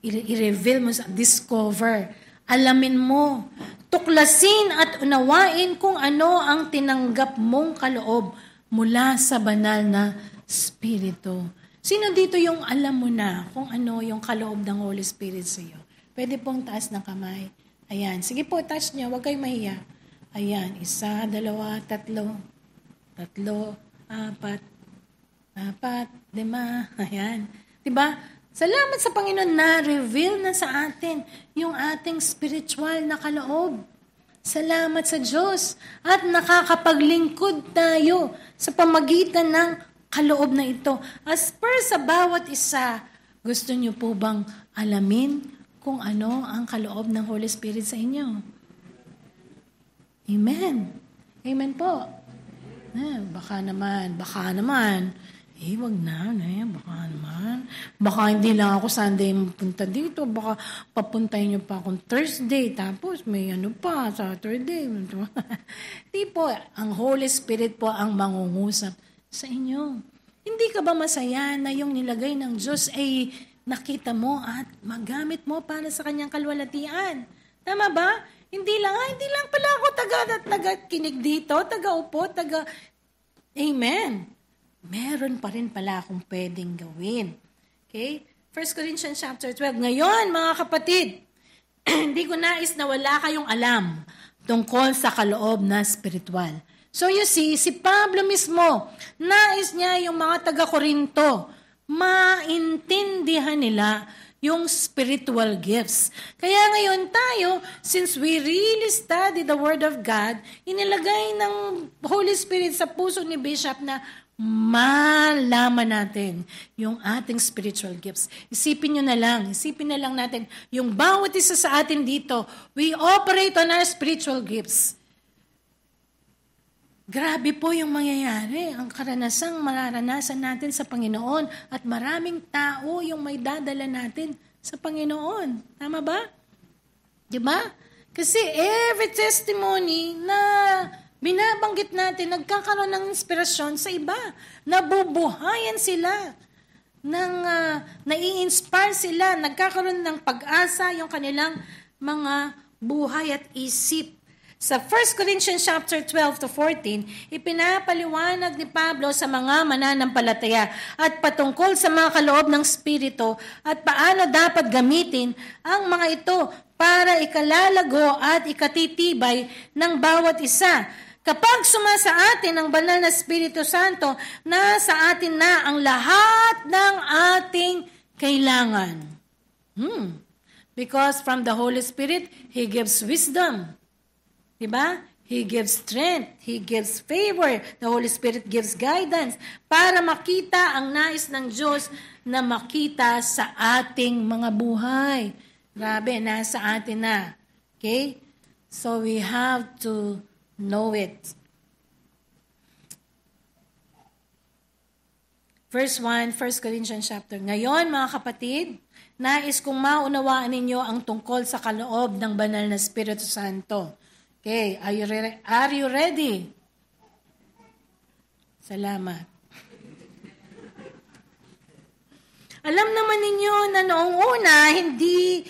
I-reveal mo, discover. Alamin mo. Tuklasin at unawain kung ano ang tinanggap mong kaloob mula sa banal na Espiritu. Sino dito yung alam mo na kung ano yung kaloob ng Holy Spirit sa iyo? Pwede pong taas ng kamay. Ayan. Sige po, touch niyo. Huwag kayong mahiya. Ayan. 1, 2, 3. 3, 4, 5. Ayan. Diba? Salamat sa Panginoon na reveal na sa atin yung ating spiritual na kaloob. Salamat sa Diyos. At nakakapaglingkod tayo sa pamagitan ng kaloob na ito. As per sa bawat isa, gusto niyo po bang alamin kung ano ang kaloob ng Holy Spirit sa inyo? Amen. Amen po. Baka naman. Wag na, baka naman. Baka hindi lang ako Sunday punta dito. Baka papuntahin niyo pa akong Thursday. Tapos may pa, Saturday. Di po, ang Holy Spirit po ang mangungusap sa inyo. Hindi ka ba masaya na yung nilagay ng Diyos ay nakita mo at magamit mo para sa kanyang kalwalatian? Tama ba? Hindi lang pala ako taga-kinig dito, taga-upo, Amen. Meron pa rin pala akong pwedeng gawin. Okay? 1 Corinthians chapter 12. Ngayon, mga kapatid, hindi ko nais na wala kayong alam tungkol sa kaloob na spiritual. So you see, si Pablo mismo, nais niya yung mga taga-Korinto, maintindihan nila yung spiritual gifts. Kaya ngayon tayo, since we really study the Word of God, inilagay ng Holy Spirit sa puso ni Bishop na malaman natin yung ating spiritual gifts. Isipin na lang natin, yung bawat isa sa atin dito, we operate on our spiritual gifts. Grabe po yung mangyayari, ang karanasang mararanasan natin sa Panginoon at maraming tao yung may dadala natin sa Panginoon. Tama ba? Diba? Kasi every testimony na binabanggit natin, nagkakaroon ng inspirasyon sa iba. Nabubuhayan sila. Nai-inspire sila. Nagkakaroon ng pag-asa yung kanilang mga buhay at isip. Sa 1 Corinthians chapter 12 to 14, ipinapaliwanag ni Pablo sa mga mananampalataya at patungkol sa mga kaloob ng Espiritu at paano dapat gamitin ang mga ito para ikalalago at ikatitibay ng bawat isa. Kapag sumasa atin ang banal na Espiritu Santo, nasa atin na ang lahat ng ating kailangan. Because from the Holy Spirit, He gives wisdom. Diba? He gives strength. He gives favor. The Holy Spirit gives guidance para makita ang nais ng Diyos na makita sa ating mga buhay. Grabe, nasa atin na. Okay? So we have to know it. Verse 1, 1 Corinthians chapter. Ngayon, mga kapatid, nais kong maunawaan ninyo ang tungkol sa kaloob ng banal na Espiritu Santo. Okay, are you ready? Salamat. Alam naman ninyo na noong una, hindi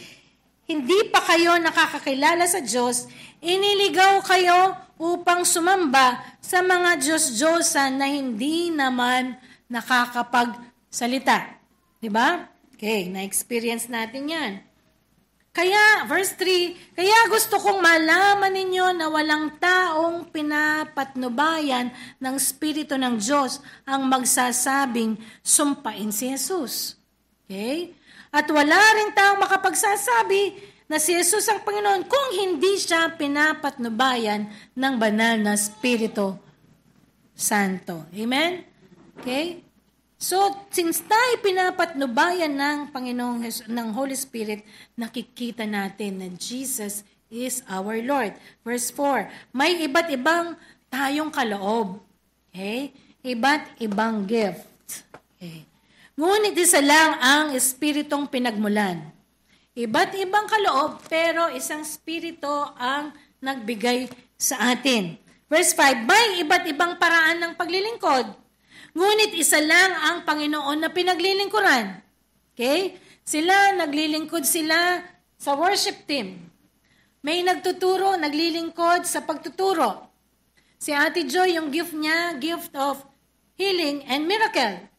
pa kayo nakakakilala sa Diyos, iniligaw kayo upang sumamba sa mga Diyos-Diyosan na hindi naman nakakapagsalita. Diba? Okay, na-experience natin yan. Kaya, verse 3, kaya gusto kong malaman ninyo na walang taong pinapatnubayan ng Espiritu ng Diyos ang magsasabing sumpain si Jesus. Okay? At wala rin taong makapagsasabi na si Jesus ang Panginoon kung hindi siya pinapatnubayan ng banal na Espiritu Santo. Amen? Okay? So, since tayo pinapatnubayan ng Panginoong ng Holy Spirit, nakikita natin na Jesus is our Lord. Verse 4, may iba't ibang tayong kaloob. Okay? Iba't ibang gift. Okay. Ngunit isa lang ang Espiritong pinagmulan. Iba't ibang kaloob, pero isang Espiritu ang nagbigay sa atin. Verse 5, may iba't ibang paraan ng paglilingkod. Ngunit isa lang ang Panginoon na pinaglilingkuran. Okay? Naglilingkod sila sa worship team. May nagtuturo, naglilingkod sa pagtuturo. Si Ate Joy, yung gift niya, gift of healing and miracle.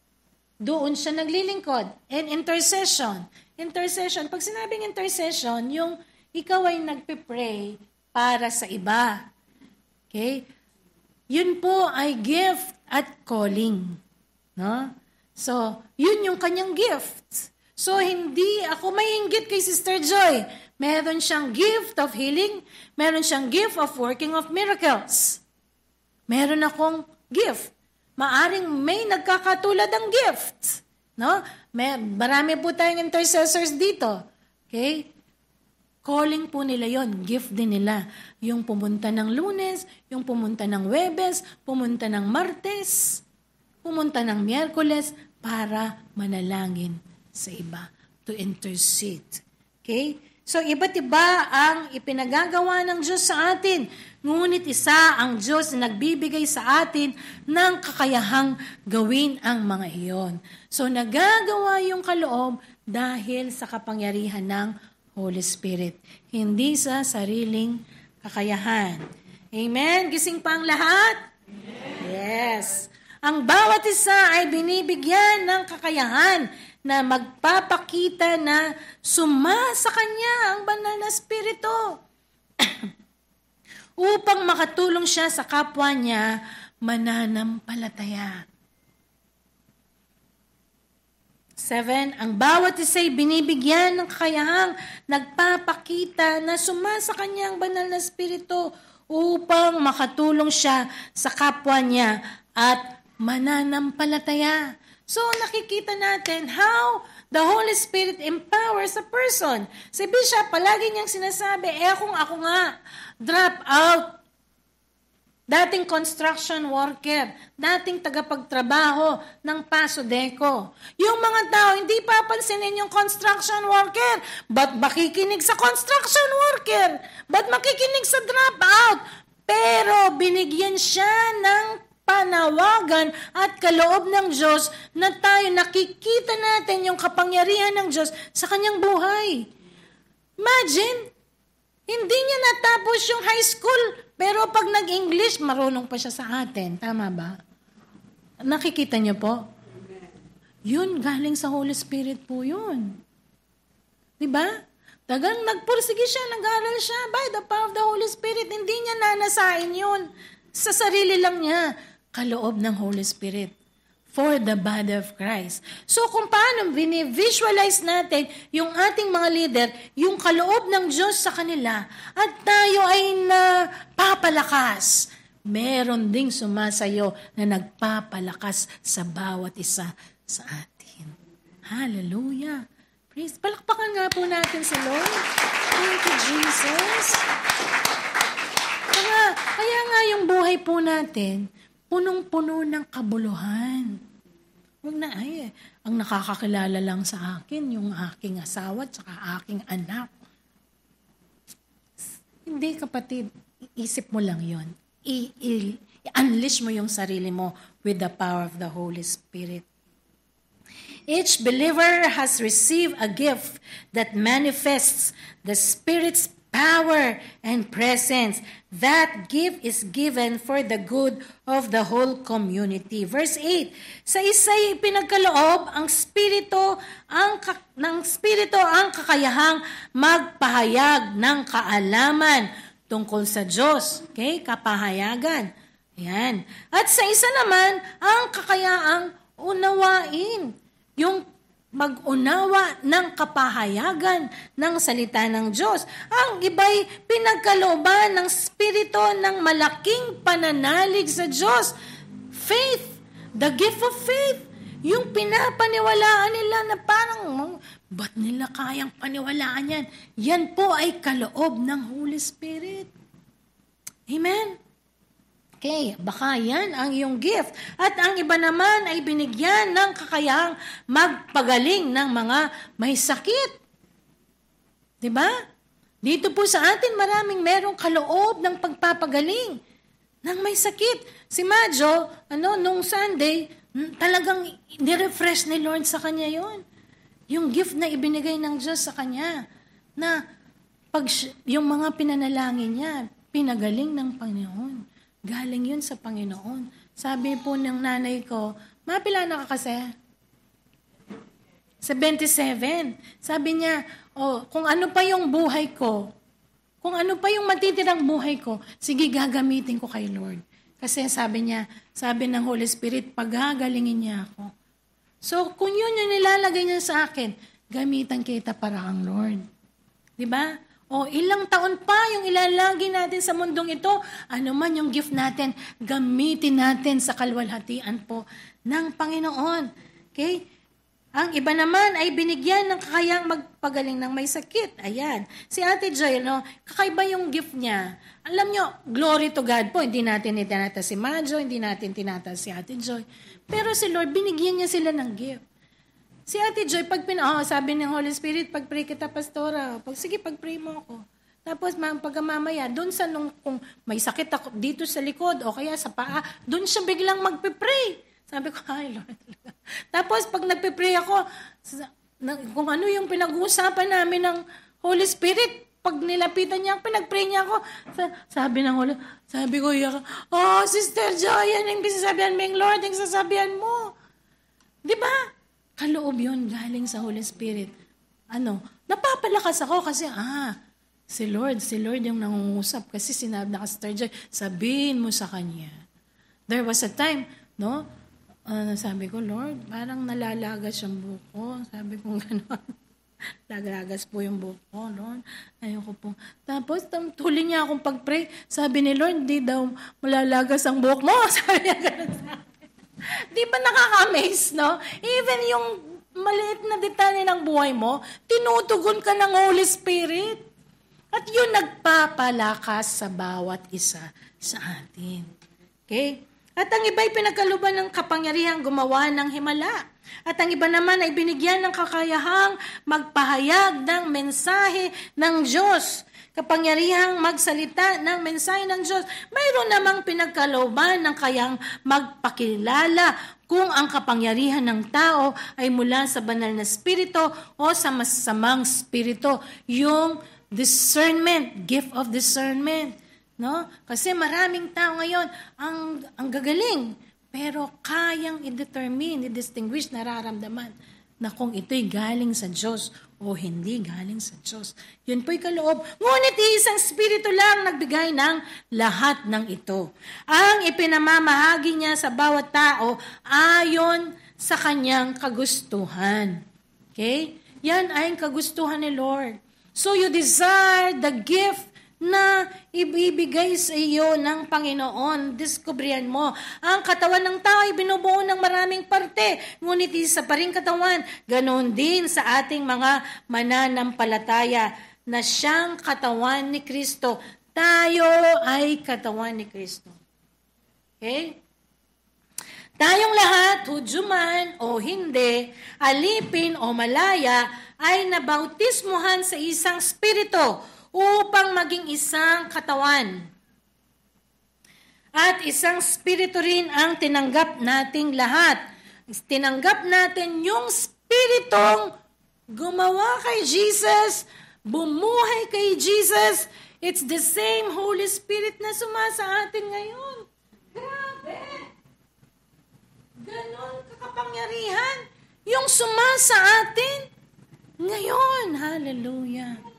Doon siya naglilingkod. And intercession. Intercession, pag sinabing intercession, yung ikaw ay nagpipray para sa iba. Okay? Yun po ay gift at calling. No? So, yun yung kanyang gift. So, hindi ako maiinggit kay Sister Joy. Meron siyang gift of healing. Meron siyang gift of working of miracles. Meron akong gift. Maaring may nagkakatulad ang gift. No? Marami po tayong intercessors dito. Okay? Calling po nila yon, gift din nila. Yung pumunta ng Lunes, yung pumunta ng Huwebes, pumunta ng Martes, pumunta ng Miyerkules para manalangin sa iba, to intercede. Okay? So, iba't iba ang ipinagagawa ng Diyos sa atin. Ngunit isa ang Diyos na nagbibigay sa atin ng kakayahang gawin ang mga iyon. So, nagagawa yung kaloob dahil sa kapangyarihan ng Holy Spirit. Hindi sa sariling kakayahan. Amen? Gising pa ang lahat? Amen. Yes. Ang bawat isa ay binibigyan ng kakayahan na magpapakita na sa Kanya ang banal na Espiritu upang makatulong siya sa kapwa niya mananampalataya. 7. Ang bawat isa'y binibigyan ng kakayahang nagpapakita na sa Kanya ang banal na Espiritu upang makatulong siya sa kapwa niya at mananampalataya. So, nakikita natin how the Holy Spirit empowers a person. Si Bishop, palagi niyang sinasabi, kung ako nga, drop out. Dating construction worker, dating tagapagtrabaho ng Pasodeco. Yung mga tao, hindi papansinin yung construction worker. Ba't makikinig sa construction worker? Ba't makikinig sa drop out? Pero binigyan siya ng panawagan at kaloob ng Diyos na tayo nakikita natin yung kapangyarihan ng Diyos sa kanyang buhay. Imagine, hindi niya natapos yung high school, pero pag nag-English, marunong pa siya sa atin. Tama ba? Nakikita niyo po? Yun, galing sa Holy Spirit po yun. Diba? Tagang nagpursige siya, nag-aral siya by the power of the Holy Spirit. Hindi niya nanasain yun. Sa sarili lang niya. Kaloob ng Holy Spirit. For the body of Christ. So kung paano visualize natin yung ating mga leader, yung kaloob ng Diyos sa kanila, at tayo ay napapalakas, meron ding sumasayo na nagpapalakas sa bawat isa sa atin. Hallelujah! Praise. Palakpakan nga po natin si Lord. Thank you, Jesus. Kaya nga yung buhay po natin, punong-puno ng kabuluhan. Huwag na, ang nakakakilala lang sa akin, yung aking asawa at saka aking anak. Hindi, kapatid, isip mo lang yon. I-unleash mo yung sarili mo with the power of the Holy Spirit. Each believer has received a gift that manifests the Spirit's power and presence. That gift is given for the good of the whole community. Verse 8, sa isa'y pinagkaloob ang Espiritu ang kakayahang magpahayag ng kaalaman tungkol sa Diyos. Okay? Kapahayagan. Ayan. At sa isa naman, ang kakayaang unawain. Yung mag-unawa ng kapahayagan ng salita ng Diyos. Ang iba'y pinagkalooban ng Espiritu ng malaking pananalig sa Diyos. Faith, the gift of faith. Yung pinapaniwalaan nila na parang, ba't nila kayang paniwalaan yan? Yan po ay kaloob ng Holy Spirit. Amen? Okay, baka yan ang iyong gift. At ang iba naman ay binigyan ng kakayahang magpagaling ng mga may sakit. Diba? Dito po sa atin, maraming merong kaloob ng pagpapagaling ng may sakit. Si Madjo, nung Sunday, talagang nirefresh ni Lord sa kanya yon. Yung gift na ibinigay ng Diyos sa kanya, na pag yung mga pinanalangin niya, pinagaling ng Panginoon. Galing yun sa Panginoon. Sabi po ng nanay ko, mapila na ka kasi? 77. Sabi niya, kung ano pa yung buhay ko, kung ano pa yung matitirang buhay ko, sige, gagamitin ko kay Lord. Kasi sabi ng Holy Spirit, paghagalingin niya ako. So, kung yun yung nilalagay niya sa akin, gamitan kita para kang Lord. Diba? Ilang taon pa yung ilalagay natin sa mundong ito, ano man yung gift natin, gamitin natin sa kalwalhatian po ng Panginoon. Okay? Ang iba naman ay binigyan ng kakayang magpagaling ng may sakit. Ayan. Si Ate Joy, kakaiba yung gift niya. Alam nyo, glory to God po. Hindi natin tinata si Madjo, hindi natin tinata si Ate Joy. Pero si Lord, binigyan niya sila ng gift. Si Ate Joy, sabi ng Holy Spirit, pag-pray kita, pastora. Sige, pag-pray mo ako. Tapos, pagkamamaya, doon kung may sakit ako dito sa likod o kaya sa paa, doon siya biglang magpe-pray. Sabi ko, ay Lord. Tapos, pag nagpe-pray ako, kung ano yung pinag-uusapan namin ng Holy Spirit, pag nilapitan niya, pinag-pray niya ako. Sabi ko, Sister Joy, yan yung sasabihan mo, Lord, yung sasabihan mo. Di ba? Kaloob yun, galing sa Holy Spirit. Napapalakas ako kasi, si Lord yung nangungusap. Kasi sinabi na Sister Joy, sabihin mo sa Kanya. There was a time, sabi ko, Lord, parang nalalagas yung buko. Sabi ko gano'n. Laglagas po yung buko ko, Lord. Ayoko po. Tapos, tuloy niya akong pag-pray. Sabi ni Lord, di daw malalagas ang buhok mo. Sabi niya gano'n sa akin. Di ba nakaka-amaze, no? Even yung maliit na detalye ng buhay mo, tinutugon ka ng Holy Spirit. At yun nagpapalakas sa bawat isa sa atin. Okay? At ang iba'y pinagkaluban ng kapangyarihang gumawa ng himala. At ang iba naman ay binigyan ng kakayahang magpahayag ng mensahe ng Diyos. Kapangyarihang magsalita ng mensahe ng Diyos. Mayroon namang pinagkalooban ng kayang magpakilala kung ang kapangyarihan ng tao ay mula sa banal na spirito o sa masamang spirito. Yung discernment, gift of discernment. No? Kasi maraming tao ngayon ang gagaling. Pero kayang i-determine, i-distinguish, nararamdaman na kung ito'y galing sa Diyos o hindi galing sa Diyos. Yun po'y kaloob. Ngunit isang spirito lang nagbigay ng lahat ng ito. Ang ipinamamahagi niya sa bawat tao ayon sa kanyang kagustuhan. Okay? Yan ay ang kagustuhan ni Lord. So you desire the gift na ibibigay sa iyo ng Panginoon. Diskubrihan mo. Ang katawan ng tao ay binubuo ng maraming parte, ngunit isa pa rin katawan. Ganon din sa ating mga mananampalataya na siyang katawan ni Kristo. Tayo ay katawan ni Kristo. Okay? Tayong lahat, Hudyo man o hindi, alipin o malaya, ay nabautismuhan sa isang spirito upang maging isang katawan. At isang spirito rin ang tinanggap nating lahat. Tinanggap natin yung spiritong gumawa kay Jesus, bumuhay kay Jesus. It's the same Holy Spirit na sumasa atin ngayon. Grabe! Ganon kakapangyarihan yung sumasa atin ngayon. Hallelujah!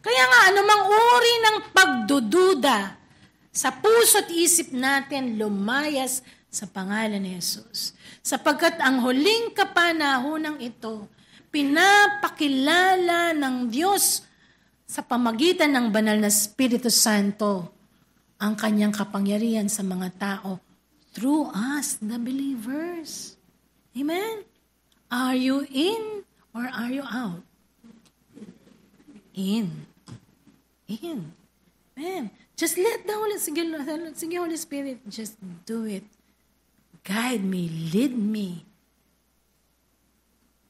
Kaya nga, anumang uri ng pagdududa sa puso't isip natin lumayas sa pangalan ni Jesus. Sapagkat ang huling kapanahonang ito, pinapakilala ng Diyos sa pamagitan ng banal na Espiritu Santo ang kanyang kapangyarihan sa mga tao through us, the believers. Amen? Are you in or are you out? In. Man, just let the Holy Spirit just do it. Guide me, lead me.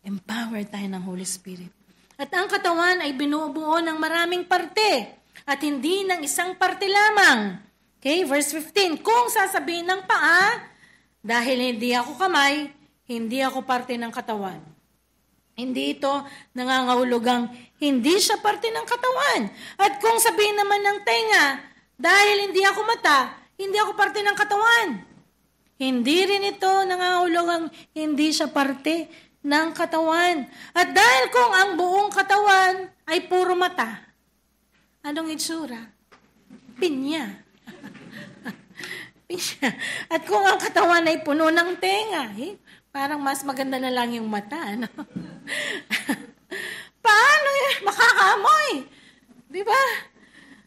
Empower tayo ng Holy Spirit. At ang katawan ay binubuo ng maraming parte at hindi ng isang parte lamang. Okay, verse 15. Kung sasabihin ng paa, dahil hindi ako kamay, hindi ako parte ng katawan. Hindi ito nangangahulugang hindi siya parte ng katawan. At kung sabihin naman ng tenga, dahil hindi ako mata, hindi ako parte ng katawan. Hindi rin ito nangangahulugang hindi siya parte ng katawan. At dahil kung ang buong katawan ay puro mata, anong itsura? Pinya. Pinya. At kung ang katawan ay puno ng tenga, parang mas maganda na lang yung mata, no? Paano makakamoy? Di ba?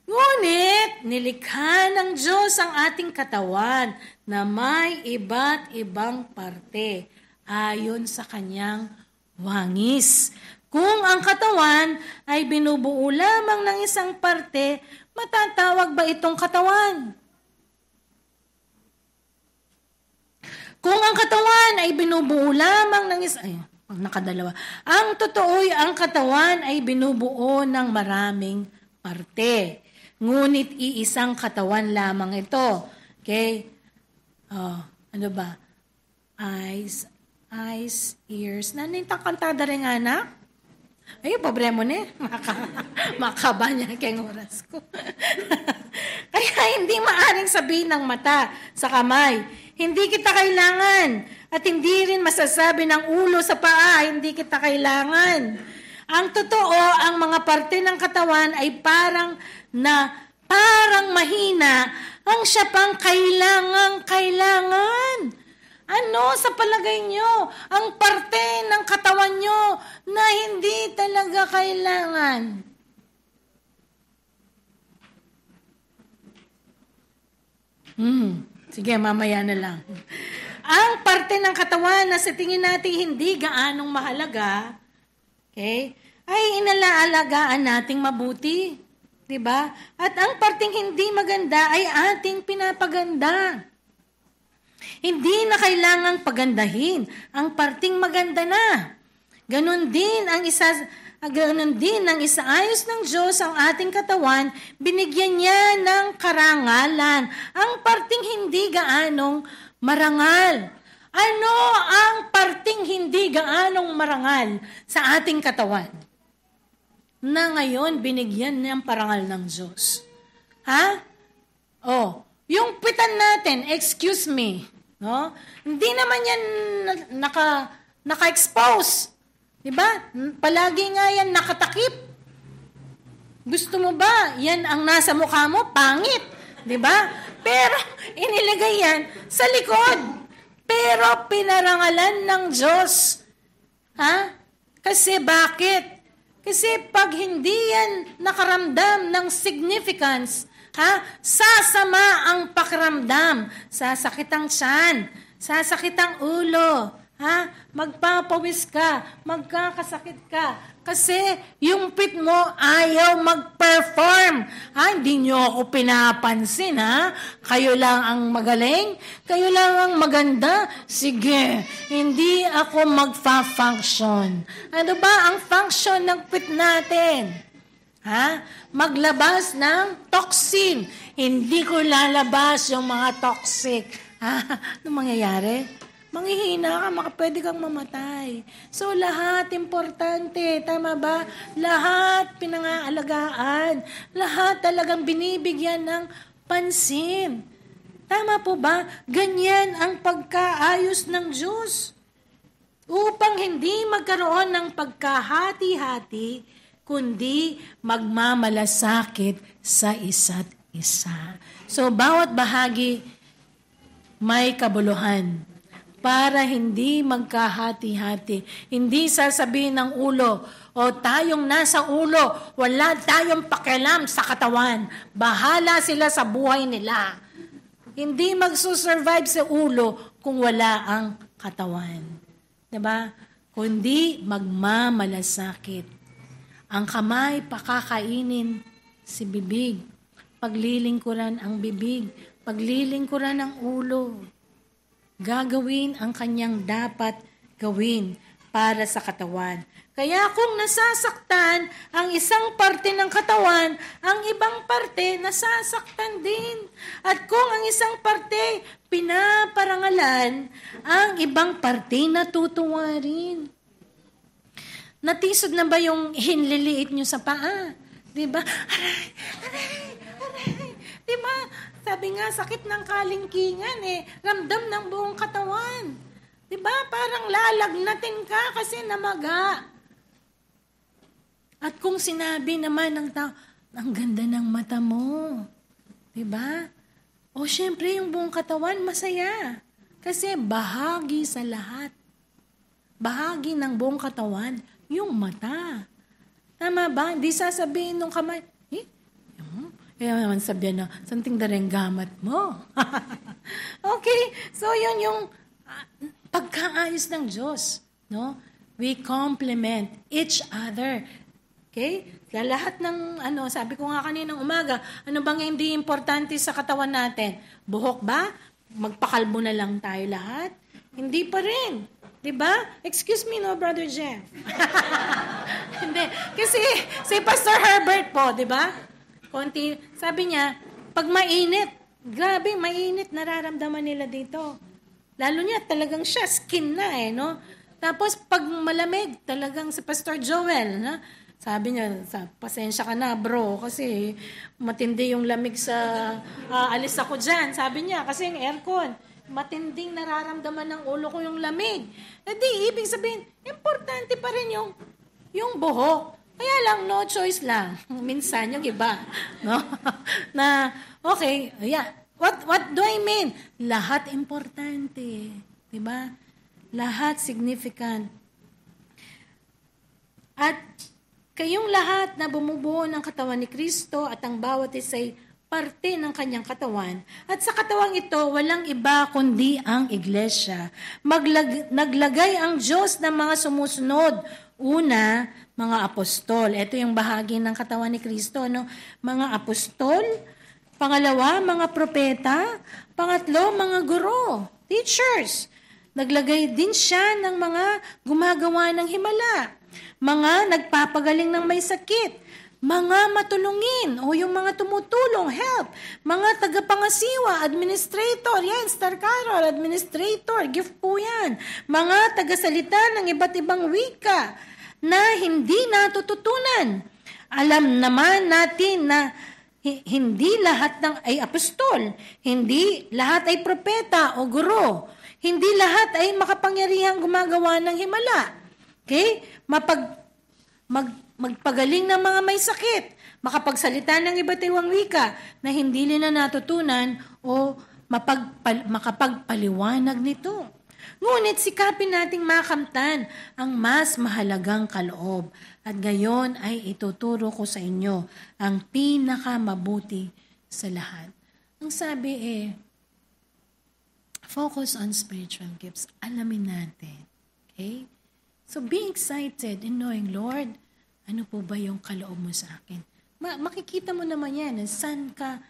Ngunit, nilikha ng Diyos ang ating katawan na may iba't ibang parte ayon sa kanyang wangis. Kung ang katawan ay binubuo lamang ng isang parte, matatawag ba itong katawan? Kung ang katawan ay binubuo lamang ng nakadalawa. Ang totoo'y ang katawan ay binubuo ng maraming parte. Ngunit iisang katawan lamang ito. Okay? Ano ba? Eyes, ears. Nanitang kantada rin, anak? Ay, pobre mo na makaba niya kay oras ko. Kaya hindi maaring sabihin ng mata sa kamay, hindi kita kailangan. At hindi rin masasabi ng ulo sa paa, hindi kita kailangan. Ang totoo, ang mga parte ng katawan ay parang mahina, ang siya pang kailangan. Ano sa palagay nyo? Ang parte ng katawan nyo na hindi talaga kailangan. Sige, mamaya na lang. Ang parte ng katawan na sa tingin natin hindi gaanong mahalaga, okay, ay inalaalagaan nating mabuti. Diba? At ang parteng hindi maganda ay ating pinapaganda. Hindi na kailangang pagandahin. Ang parteng maganda na. Ganon din ang isaayos ng Diyos ang ating katawan, binigyan niya ng karangalan. Ang parteng hindi gaanong marangal. Ano ang parteng hindi gaanong marangal sa ating katawan? Na ngayon binigyan niyang parangal ng Diyos. Ha? Yung pitan natin, excuse me, no? Hindi naman yan naka-expose. Diba? Palagi nga yan nakatakip. Gusto mo ba? Yan ang nasa mukha mo, pangit. Diba? Pero inilagay yan sa likod. Pero pinarangalan ng Diyos. Ha? Kasi bakit? Kasi pag hindi yan nakaramdam ng significance, sasama ang pakiramdam, sasakit ang tiyan, sasakit ang ulo, magpapawis ka, magkakasakit ka, kasi yung pit mo ayaw mag-perform. Hindi nyo ako pinapansin, Kayo lang ang magaling, kayo lang ang maganda. Sige, hindi ako magfa-function. Ano ba ang function ng pit natin? Maglabas ng toxin. Hindi ko lalabas yung mga toxic. Ano mangyayari? Manghihina ka, pwede kang mamatay. So, lahat importante. Tama ba? Lahat pinangaalagaan. Lahat talagang binibigyan ng pansin. Tama po ba? Ganyan ang pagkaayos ng Diyos. Upang hindi magkaroon ng pagkahati-hati, kundi magmamalasakit sa isa't isa. So, bawat bahagi may kabuluhan para hindi magkahati-hati. Hindi sasabihin ng ulo, tayong nasa ulo, wala tayong pakialam sa katawan. Bahala sila sa buhay nila. Hindi magsusurvive sa ulo kung wala ang katawan. Diba? Kundi magmamalasakit. Ang kamay, pakakainin si bibig. Paglilingkuran ang bibig. Paglilingkuran ang ulo. Gagawin ang kanyang dapat gawin para sa katawan. Kaya kung nasasaktan ang isang parte ng katawan, ang ibang parte nasasaktan din. At kung ang isang parte pinaparangalan, ang ibang parte natutuwa rin. Natisod na ba yung hinliliit nyo sa paa? Diba? Aray. Diba? Sabi nga, sakit ng kalingkingan ramdam ng buong katawan. Diba? Parang lalagnatin ka kasi namaga. At kung sinabi naman ng tao, ang ganda ng mata mo. Diba? Syempre yung buong katawan masaya. Kasi bahagi sa lahat. Bahagi ng buong katawan, yung mata. Tama ba? Hindi sasabihin nung kamay, kaya naman sabihan na, something na rin gamat mo. Okay? So, yun yung pagkaayos ng Diyos. No? We complement each other. Okay? Sa lahat ng, sabi ko nga kaninang umaga, ano bang hindi importante sa katawan natin? Buhok ba? Magpakalbo na lang tayo lahat? Hindi pa rin. Diba? Excuse me, no, Brother Jeff. Hindi. Kasi, si Pastor Herbert po, diba? Konti, sabi niya, pag mainit, grabe, mainit, nararamdaman nila dito. Lalo niya, talagang siya, skin na no? Tapos, pag malamig, talagang si Pastor Joel, na? Sabi niya, pasensya ka na bro, kasi matindi yung lamig sa, alis ako dyan. Sabi niya, kasi yung aircon, matinding nararamdaman ng ulo ko yung lamig. Di, ibig sabihin, importante pa rin yung buhok. Kaya lang, no choice lang. Minsan yung iba. No? Na, okay, yeah. What do I mean? Lahat importante. Diba? Lahat significant. At kayong lahat na bumubuo ng katawan ni Kristo at ang bawat isa'y parte ng kanyang katawan. At sa katawang ito, walang iba kundi ang iglesia. Naglagay ang Diyos ng mga sumusunod. Una, mga apostol. Ito yung bahagi ng katawan ni Kristo. No? Mga apostol. Pangalawa, mga propeta. Pangatlo, mga guro. Teachers. Naglagay din siya ng mga gumagawa ng himala. Mga nagpapagaling ng may sakit, mga matulungin o yung mga tumutulong, help, mga tagapangasiwa, administrator, yan, Star Carol, administrator, gift po yan, mga tagasalita ng iba't ibang wika na hindi natututunan. Alam naman natin na hindi lahat ay apostol, hindi lahat ay propeta o guro, hindi lahat ay makapangyarihang gumagawa ng himala. Okay? Magpagaling ng mga may sakit, makapagsalita ng iba't ibang wika na hindi nila natutunan o makapagpaliwanag nito. Ngunit sikapin nating makamtan ang mas mahalagang kaloob at gayon ay ituturo ko sa inyo ang pinakamabuti sa lahat. Ang sabi focus on spiritual gifts. Alamin natin. Okay? So, be excited in knowing, Lord, ano po ba yung kaloob mo sa akin? Makikita mo naman yan. Saan ka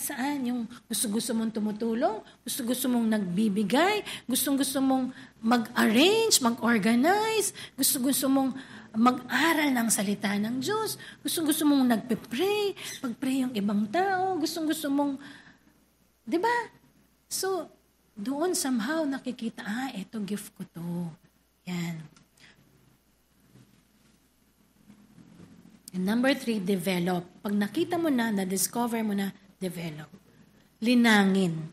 saan? Yung gusto mong tumutulong? Gusto mong nagbibigay? Gusto mong mag-arrange, mag-organize? Gusto mong mag-aral ng salita ng Diyos? Gusto mong nagpe-pray? Pag-pray yung ibang tao? Gusto mong, di ba? So, doon somehow nakikita, eto gift ko to. Yan. And number 3, develop. Pag nakita mo na-discover mo na, develop. Linangin.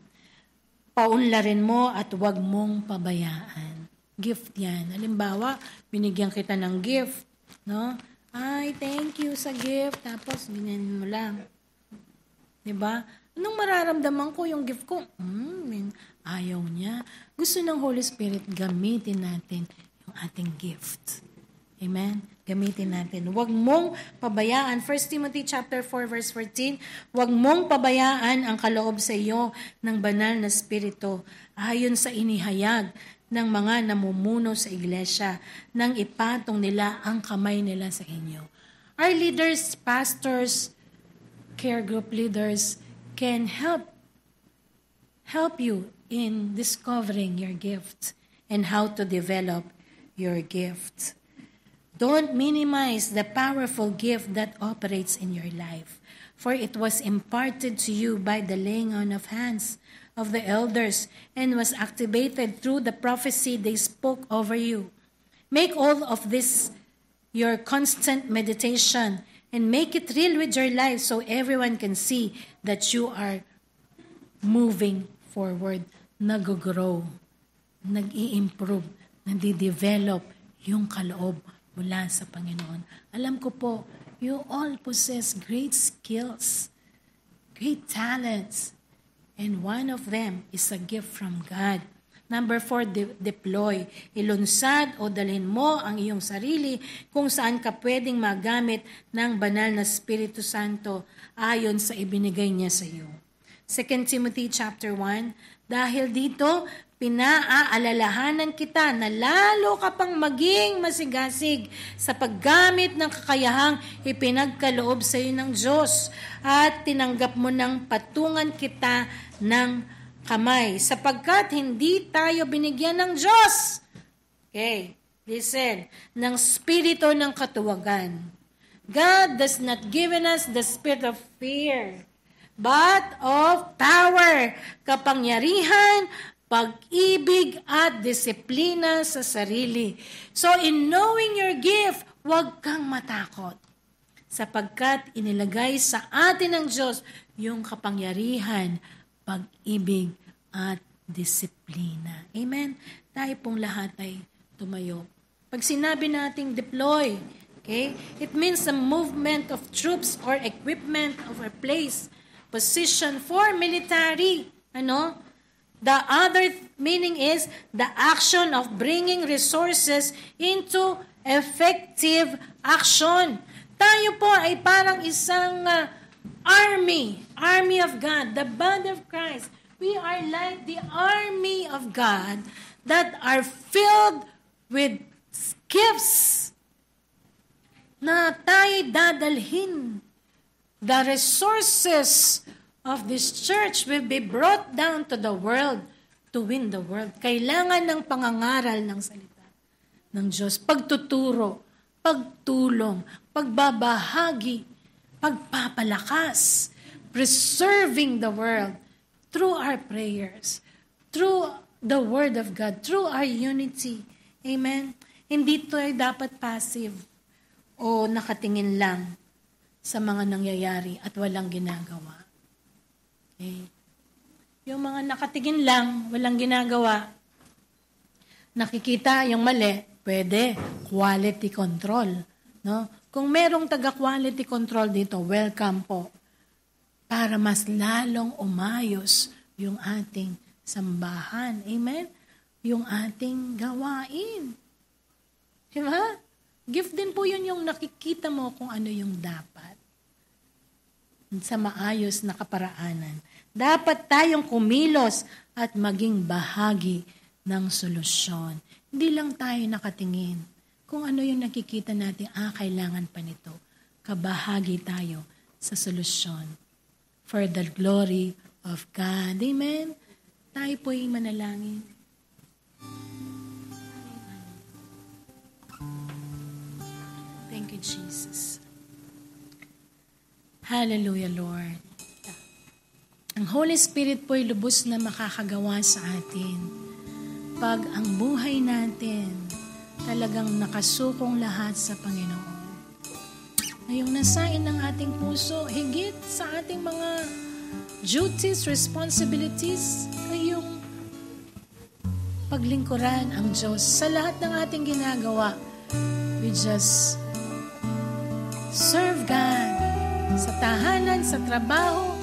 Paunlarin mo at huwag mong pabayaan. Gift yan. Halimbawa, binigyan kita ng gift. No? Ay, thank you sa gift. Tapos, ganyan mo lang. Diba? Anong mararamdaman ko yung gift ko? Ayaw niya. Gusto ng Holy Spirit, gamitin natin yung ating gift. Amen? Gamitin natin. Huwag mong pabayaan. 1 Timothy chapter 4 verse 14, huwag mong pabayaan ang kaloob sa iyo ng banal na Espiritu ayon sa inihayag ng mga namumuno sa iglesia nang ipatong nila ang kamay nila sa inyo. Our leaders, pastors, care group leaders can help you in discovering your gift and how to develop your gift. Don't minimize the powerful gift that operates in your life, for it was imparted to you by the laying on of hands of the elders and was activated through the prophecy they spoke over you. Make all of this your constant meditation and make it real with your life so everyone can see that you are moving forward, nag-grow, nag-i-improve, nadi-develop yung kaloob mula sa Panginoon. Alam ko po, you all possess great skills, great talents, and one of them is a gift from God. Number 4, deploy. Ilunsad o dalhin mo ang iyong sarili kung saan ka pwedeng magamit ng banal na Espiritu Santo ayon sa ibinigay niya sa iyo. 2 Timothy chapter 1, dahil dito, pinaaalalahanan kita na lalo ka pang maging masigasig sa paggamit ng kakayahang ipinagkaloob sa iyo ng Diyos at tinanggap mo ng patungan kita ng kamay sapagkat hindi tayo binigyan ng Diyos. Okay, listen, ng spirito ng katuwagan. God does not given us the spirit of fear, but of power, kapangyarihan, pag-ibig at disiplina sa sarili. So in knowing your gift, huwag kang matakot. Sapagkat inilagay sa atin ng Diyos yung kapangyarihan, pag-ibig at disiplina. Amen? Tayo pong lahat ay tumayo. Pag sinabi nating deploy, okay, it means the movement of troops or equipment of a place, position for military. The other meaning is the action of bringing resources into effective action. Tayo po ay parang isang army of God, the body of Christ. We are like the army of God that are filled with gifts na tayo dadalhin. The resources of this church will be brought down to the world to win the world. Kailangan ng pangangaral ng salita ng Diyos, pagtuturo, pagtulong, pagbabahagi, pagpapalakas, preserving the world through our prayers, through the Word of God, through our unity. Amen? Hindi ito ay dapat passive o nakatingin lang sa mga nangyayari at walang ginagawa. Okay? Yung mga nakatingin lang, walang ginagawa, nakikita yung mali, pwede, quality control. No? Kung merong taga-quality control dito, welcome po. Para mas lalong umayos yung ating sambahan. Amen? Yung ating gawain. Diba? Gift din po yun yung nakikita mo kung ano yung dapat. Sa maayos na kaparaanan. Dapat tayong kumilos at maging bahagi ng solusyon. Hindi lang tayo nakatingin. Kung ano yung nakikita natin, kailangan pa nito. Kabahagi tayo sa solusyon. For the glory of God. Amen? Tayo po'y manalangin. Thank you, Jesus. Hallelujah, Lord. Ang Holy Spirit po'y lubos na makakagawa sa atin. Pag ang buhay natin talagang nakasukong lahat sa Panginoon. Ngayong nasain ng ating puso, higit sa ating mga duties, responsibilities, ay yung paglingkuran ang Diyos sa lahat ng ating ginagawa. We just serve God sa tahanan, sa trabaho,